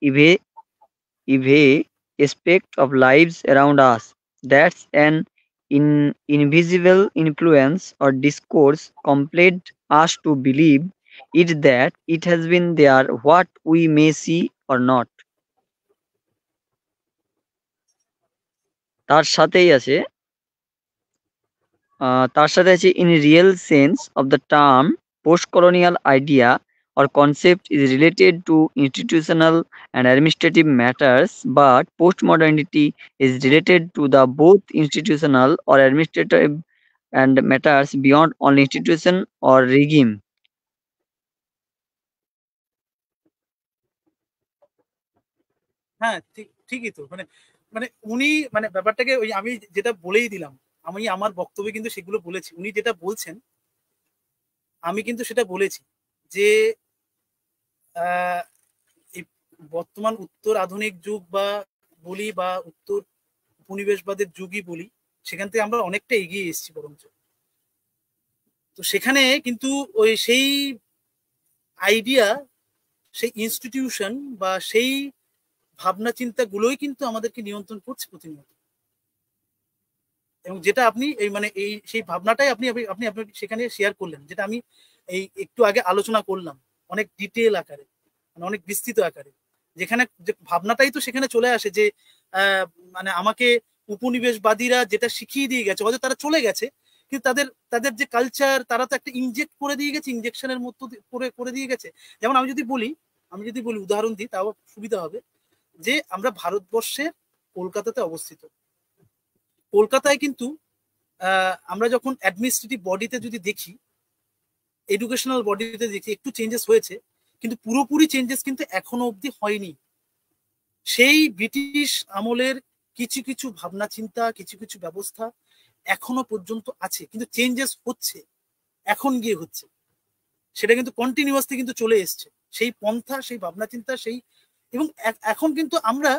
every aspect of lives around us. That's an invisible influence or discourse compelled us to believe it that it has been there, what we may see or not. তার সাথেই আছে in real sense of the term, post-colonial idea or concept is related to institutional and administrative matters, but postmodernity is related to the both institutional or administrative and matters beyond only institution or regime. হ্যাঁ, ঠিকই তো, মানে মানে উনি মানে ব্যাপারটাকে ওই আমি যেটা বলেই দিলাম, আমি আমার বক্তব্যে কিন্তু সেগুলো বলেছি। উনি যেটা বলছেন আমি কিন্তু সেটা বলেছি যে এই বর্তমান উত্তর আধুনিক যুগ বা বলি বা উত্তর উপনিবেশবাদের যুগই বলি, সেখান থেকে আমরা অনেকটা এগিয়ে এসেছি বরঞ্চ। তো সেখানে কিন্তু ওই সেই আইডিয়া, সেই ইনস্টিটিউশন বা সেই ভাবনা চিন্তাগুলোই কিন্তু আমাদেরকে নিয়ন্ত্রণ করছে প্রতিনিয়ত। এবং যেটা আপনি এই মানে এই সেই ভাবনাটাই আপনি আপনি আপনি সেখানে শেয়ার করলেন, যেটা আমি এই একটু আগে আলোচনা করলাম অনেক ডিটেল আকারে, মানে অনেক বিস্তৃত আকারে, যেখানে যে ভাবনাটাই তো সেখানে চলে আসে যে মানে আমাকে উপনিবেশবাদীরা যেটা শিখিয়ে দিয়ে গেছে, হয়তো তারা চলে গেছে, কিন্তু তাদের তাদের যে কালচার তারা তো একটা ইনজেক্ট করে দিয়ে গেছে, ইনজেকশনের মতো করে দিয়ে গেছে। যেমন আমি যদি বলি উদাহরণ দিই তাও সুবিধা হবে, যে আমরা ভারতবর্ষের কলকাতাতে অবস্থিত। কলকাতায় কিন্তু আমরা যখন অ্যাডমিনিস্ট্রেটিভ বডিতে যদি দেখি, এডুকেশনাল বডিতে দেখি একটু চেঞ্জেস হয়েছে, কিন্তু পুরোপুরি চেঞ্জেস কিন্তু এখনো অবধি হয়নি। সেই ব্রিটিশ আমলের কিছু কিছু ভাবনা চিন্তা, কিছু কিছু ব্যবস্থা এখনো পর্যন্ত আছে, কিন্তু চেঞ্জেস হচ্ছে, এখন গিয়ে হচ্ছে। সেটা কিন্তু কন্টিনিউয়াসলি কিন্তু চলে এসছে সেই পন্থা, সেই ভাবনা চিন্তা, সেই এবং এখন কিন্তু আমরা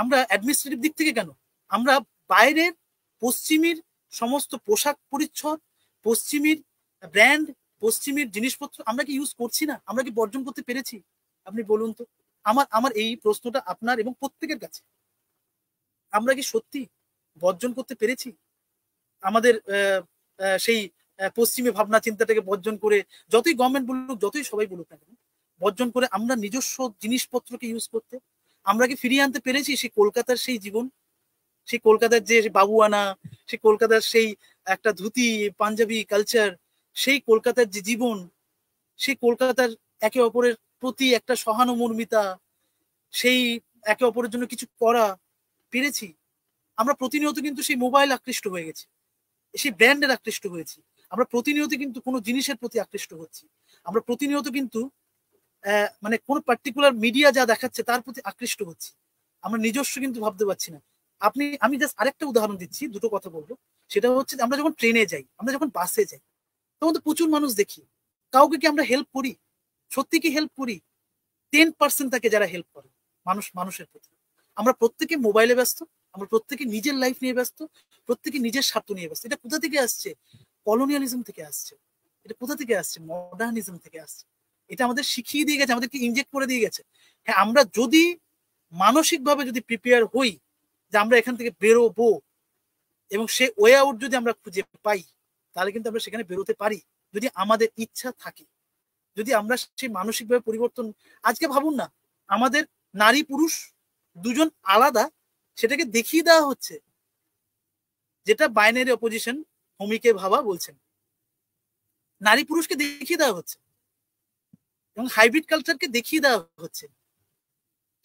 আমরা অ্যাডমিনিস্ট্রেটিভ দিক থেকে কেন, আমরা বাইরের পশ্চিমীর সমস্ত পোশাক পরিচ্ছদ, পশ্চিমীর ব্র্যান্ড, পশ্চিমীর জিনিসপত্র আমরা কি ইউজ করছি না? আমরা কি বর্জন করতে পেরেছি? আপনি বলুন তো। আমার আমার এই প্রশ্নটা আপনার এবং প্রত্যেকের কাছে, আমরা কি সত্যি বর্জন করতে পেরেছি? আমাদের সেই পশ্চিমী ভাবনা চিন্তাটাকে বর্জন করে, যতই গভর্নমেন্ট বলুক, যতই সবাই বলুক না কেন, বর্জন করে আমরা নিজস্ব জিনিসপত্রকে ইউজ করতে আমরা কি ফিরিয়ে আনতে পেরেছি সেই কলকাতার সেই জীবন, সেই কলকাতার যে বাবুয়ানা, সেই কলকাতার সেই একটা ধুতি পাঞ্জাবি কালচার, সেই কলকাতার যে জীবন, সেই কলকাতার একে অপরের প্রতি একটা সহানুমর্মিতা, সেই একে অপরের জন্য কিছু করা পেরেছি? আমরা প্রতিনিয়ত কিন্তু সেই মোবাইল আকৃষ্ট হয়ে গেছি, সেই ব্র্যান্ডের আকৃষ্ট হয়েছি, আমরা প্রতিনিয়ত কিন্তু কোনো জিনিসের প্রতি আকৃষ্ট হচ্ছি, আমরা প্রতিনিয়ত কিন্তু মানে কোনো পার্টিকুলার মিডিয়া যা দেখাচ্ছে তার প্রতি আকৃষ্ট হচ্ছি, আমরা নিজস্ব কিন্তু ভাবতে পারছি না। আমি জাস্ট আরেকটা উদাহরণ দিচ্ছি, দুটো কথা বলবো। সেটা হচ্ছে আমরা যখন ট্রেনে যাই, আমরা যখন বাসে যাই, তখন তো প্রচুর মানুষ দেখি, কাউকে কি আমরা হেল্প করি? সত্যি কি হেল্প করি? 10% তাকে যারা হেল্প করে মানুষের প্রতি। আমরা প্রত্যেকে মোবাইলে ব্যস্ত, আমরা প্রত্যেকে নিজের লাইফ নিয়ে ব্যস্ত, প্রত্যেকে নিজের স্বার্থ নিয়ে ব্যস্ত। এটা কোথা থেকে আসছে? কলোনিয়ালিজম থেকে আসছে। এটা কোথা থেকে আসছে? মডার্নিজম থেকে আসছে। এটা আমাদের শিখিয়ে দিয়ে গেছে, আমাদেরকে ইনজেক্ট করে দিয়ে গেছে। হ্যাঁ, আমরা যদি মানসিকভাবে যদি প্রিপেয়ার হই যে আমরা এখান থেকে বেরোবো, এবং সে ওয়ে আউট যদি আমরা খুঁজে পাই, তাহলে কিন্তু আমরা সেখানে বেরোতে পারি, যদি আমাদের ইচ্ছা থাকে, যদি আমরা সেই মানসিকভাবে পরিবর্তন। আজকে ভাবুন না, আমাদের নারী পুরুষ দুজন আলাদা, সেটাকে দেখিয়ে দেওয়া হচ্ছে, যেটা বাইনারি অপোজিশন হোমিকে ভাবা বলছেন। নারী পুরুষকে দেখিয়ে দেওয়া হচ্ছে এবং হাইব্রিড কালচারকে দেখিয়ে দেওয়া হচ্ছে।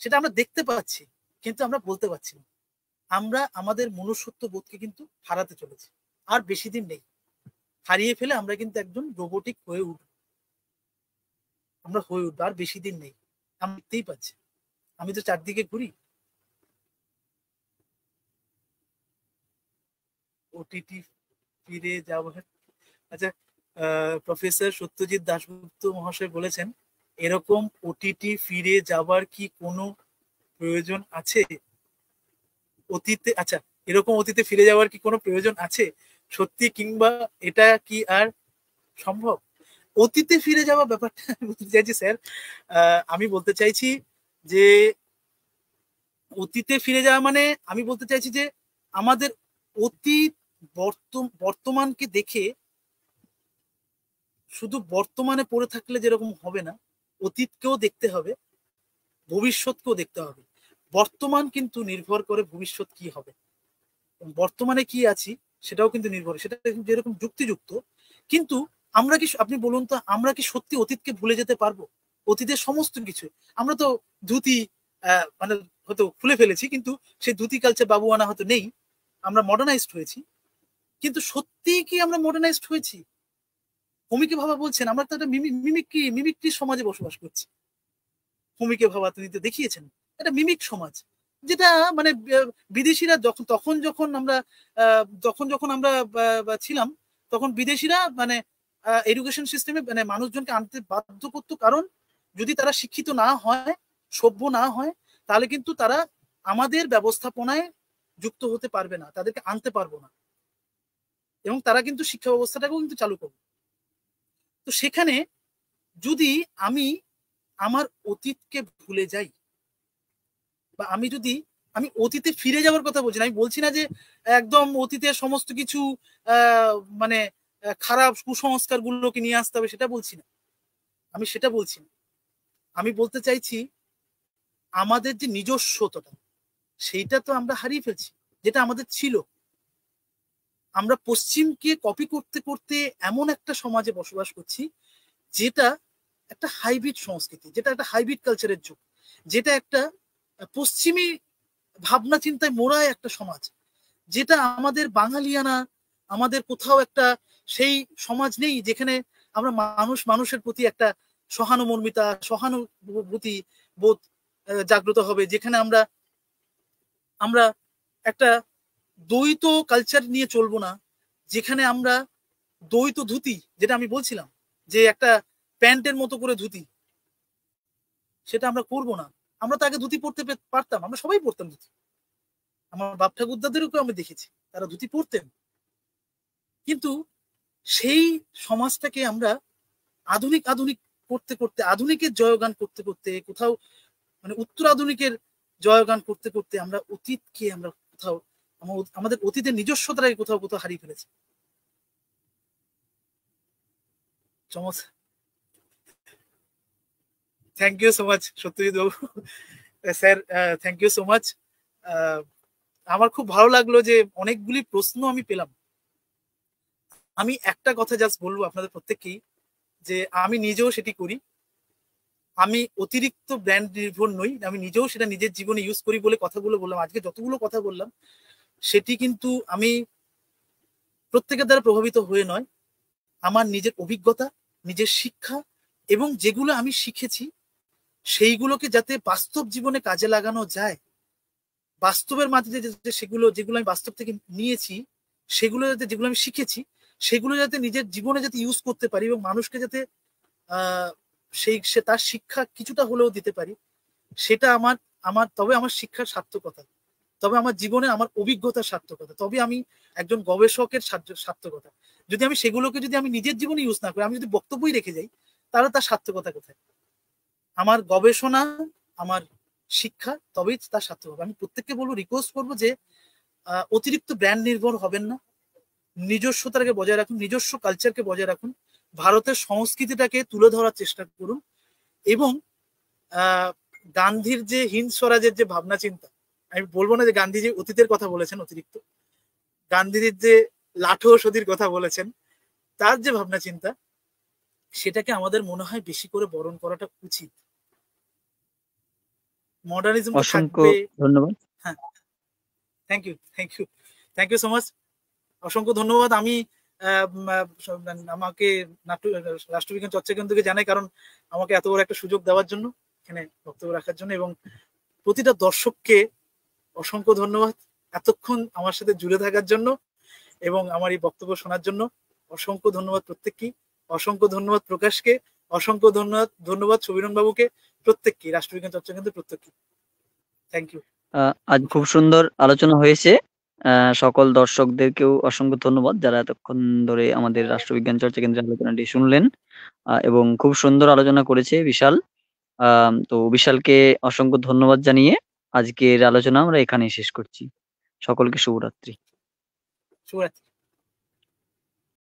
সেটা আমরা দেখতে পাচ্ছি, কিন্তু আমরা বলতে পারছি না। আমরা আমাদের মনুষ্যত্ব বোধকে কিন্তু হারাতে চলেছি, আর বেশি দিন নেই। হারিয়ে ফেলে আমরা কিন্তু একজন রোবোটিক হয়ে উঠবো, আমরা হয়ে উঠবো, আর বেশি দিন নেই। আমি দেখতেই পাচ্ছি, আমি তো চারদিকে ঘুরি। ওটিটি ফিরে যাওয়ার, আচ্ছা, প্রফেসর সত্যজিৎ দাশগুপ্ত মহাশয় বলেছেন, এরকম ওটিটি ফিরে যাবার কি কোনো প্রয়োজন আছে অতীতে? আচ্ছা, এরকম অতীতে ফিরে যাওয়ার কি কোনো প্রয়োজন আছে সত্যি, কিংবা এটা কি আর সম্ভব? অতীতে ফিরে যাওয়া ব্যাপারটা বলতে চাইছি স্যার, আমি বলতে চাইছি যে অতীতে ফিরে যাওয়া মানে আমি বলতে চাইছি যে আমাদের অতীত বর্তমানকে দেখে শুধু বর্তমানে পড়ে থাকলে যেরকম হবে না, অতীতকেও দেখতে হবে, ভবিষ্যৎকেও দেখতে হবে। বর্তমান কিন্তু নির্ভর করে ভবিষ্যৎ কি হবে, বর্তমানে কি আছি সেটাও কিন্তু নির্ভর, সেটা যেরকম যুক্তিযুক্ত। কিন্তু আমরা কি, আপনি বলুন তো, আমরা কি সত্যি অতীতকে ভুলে যেতে পারবো? অতীতের সমস্ত কিছু আমরা তো ধুতি মানে হয়তো খুলে ফেলেছি, কিন্তু সেই ধুতি কালচার বাবুয়ানা হয়তো নেই, আমরা মডার্নাইজড হয়েছি। কিন্তু সত্যি কি আমরা মডার্নাইজড হয়েছি? ভূমিকে ভাবা বলছেন আমরা তো একটা মিমিক্রি সমাজে বসবাস করছি। ভূমিকে ভাবা তিনি তো দেখিয়েছেন এটা মিমিক সমাজ, যেটা মানে বিদেশিরা তখন যখন আমরা ছিলাম, তখন বিদেশিরা মানে এডুকেশন সিস্টেমে মানে মানুষজনকে আনতে বাধ্য করতো, কারণ যদি তারা শিক্ষিত না হয়, সভ্য না হয়, তাহলে কিন্তু তারা আমাদের ব্যবস্থাপনায় যুক্ত হতে পারবে না, তাদেরকে আনতে পারবো না, এবং তারা কিন্তু শিক্ষা ব্যবস্থাটাকেও কিন্তু চালু করবে। তো সেখানে যদি আমি আমার অতীতকে ভুলে যাই, বা আমি অতীতে ফিরে যাওয়ার কথা বলছি না, আমি বলছি না যে একদম অতীতের সমস্ত কিছু মানে খারাপ কুসংস্কার গুলোকে নিয়ে আসতে হবে, সেটা বলছি না, আমি সেটা বলছি না। আমি বলতে চাইছি আমাদের যে নিজস্বতা, সেইটা তো আমরা হারিয়ে ফেলছি, যেটা আমাদের ছিল। আমরা পশ্চিমকে কপি করতে করতে এমন একটা সমাজে বসবাস করছি, যেটা একটা হাইব্রিড সংস্কৃতি, যেটা একটা হাইব্রিড কালচারের যুগ, যেটা একটা পশ্চিমী ভাবনা চিন্তায় মোড়া একটা সমাজ, যেটা আমাদের বাঙালিয়ানা, আমাদের কোথাও একটা সেই সমাজ নেই যেখানে আমরা মানুষের প্রতি একটা সহানুভূতি বোধ জাগ্রত হবে, যেখানে আমরা একটা দ্বৈত কালচার নিয়ে চলবো না, যেখানে আমরা দ্বৈত ধুতি, যেটা আমি বলছিলাম যে একটা প্যান্টের মতো করে ধুতি, সেটা আমরা করবো না। আমরা তো আগে ধুতি পরতে পারতাম, আমরা সবাই পরতাম ধুতি, আমার বাপ ঠাকুরদাদেরকে আমি দেখেছি তারা ধুতি পরতেন। কিন্তু সেই সমাজটাকে আমরা আধুনিক করতে করতে, আধুনিকের জয়গান করতে করতে, কোথাও মানে উত্তর আধুনিকের জয়গান করতে করতে আমরা অতীতকে আমরা কোথাও আমাদের অতীতের নিজস্বতাকে কোথাও কোথাও হারিয়ে ফেলেছি। Thank you so much Satyajit বাবু, sir, thank you so much. আমার খুব ভালো লাগলো যে অনেকগুলি প্রশ্ন আমি পেলাম। আমি একটা কথা জাস্ট বলবো আপনাদের প্রত্যেককেই, যে আমি নিজেও সেটি করি, আমি অতিরিক্ত ব্র্যান্ড নির্ভর নই, আমি নিজেও সেটা নিজের জীবনে ইউজ করি বলে কথাগুলো বললাম, আজকে যতগুলো কথা বললাম সেটি কিন্তু আমি প্রত্যেকের দ্বারা প্রভাবিত হয়ে নয়, আমার নিজের অভিজ্ঞতা, নিজের শিক্ষা, এবং যেগুলো আমি শিখেছি সেইগুলোকে যাতে বাস্তব জীবনে কাজে লাগানো যায়, বাস্তবের মাধ্যমে যেগুলো আমি বাস্তব থেকে নিয়েছি, সেগুলো যাতে, যেগুলো আমি শিখেছি সেগুলো যাতে নিজের জীবনে যাতে ইউজ করতে পারি, এবং মানুষকে যাতে সে তার শিক্ষা কিছুটা হলেও দিতে পারি, সেটা তবে আমার শিক্ষার সার্থকতা, তবে আমার জীবনে আমার অভিজ্ঞতার সার্থকতা, তবে আমি একজন গবেষকের সার্থকতা। যদি আমি সেগুলোকে যদি আমি নিজের জীবনে ইউজ না করি, আমি যদি বক্তব্যই রেখে যাই, তাহলে তার সার্থকতা কোথায়? আমার গবেষণা, আমার শিক্ষা, তবেই তার সার্থক হবে। আমি প্রত্যেককে বলবো, রিকোয়েস্ট করবো যে অতিরিক্ত ব্র্যান্ড নির্ভর হবেন না, নিজস্বতাকে বজায় রাখুন, নিজস্ব কালচারকে বজায় রাখুন, ভারতের সংস্কৃতিটাকে তুলে ধরার চেষ্টা করুন, এবং গান্ধীর যে হিন্দ স্বরাজের যে ভাবনা চিন্তা, আমি বলবো না যে গান্ধীজি অতীতের কথা বলেছেন অতিরিক্ত, গান্ধীজির যে লাঠো সদির কথা বলেছেন, তার যে ভাবনা চিন্তা, সেটাকে আমাদের মনে হয় বেশি করে বরণ করাটা উচিত। মডার্নিজম অসংখ্য ধন্যবাদ। হ্যাঁ, থ্যাংক ইউ সো মাচ, অসংখ্য ধন্যবাদ। আমি আমাকে রাষ্ট্রবিজ্ঞান চর্চা কেন্দ্রকে জানাই, কারণ আমাকে এত বড় একটা সুযোগ দেওয়ার জন্য, এখানে বক্তব্য রাখার জন্য, এবং প্রতিটা দর্শককে অসংখ্য ধন্যবাদ এতক্ষণ আমার সাথে জুড়ে থাকার জন্য এবং আমার এই বক্তব্য শোনার জন্য। অসংখ্য ধন্যবাদ প্রত্যেককেই, অসংখ্য ধন্যবাদ প্রকাশকে, অসংখ্য ধন্যবাদ সমীরণ বাবুকে, প্রত্যেককে, রাষ্ট্রবিজ্ঞান চর্চা কেন্দ্র প্রত্যেককে। Thank you. আজ খুব সুন্দর আলোচনা হয়েছে, সকল দর্শকদেরকেও অসংখ্য ধন্যবাদ যারা এতক্ষণ ধরে আমাদের রাষ্ট্রবিজ্ঞান চর্চা কেন্দ্রের আলোচনাটি শুনলেন, এবং খুব সুন্দর আলোচনা করেছে বিশাল। তো বিশালকে অসংখ্য ধন্যবাদ জানিয়ে আজকের আলোচনা আমরা এখানেই শেষ করছি। সকলকে শুভরাত্রি। শুভরাত্রি।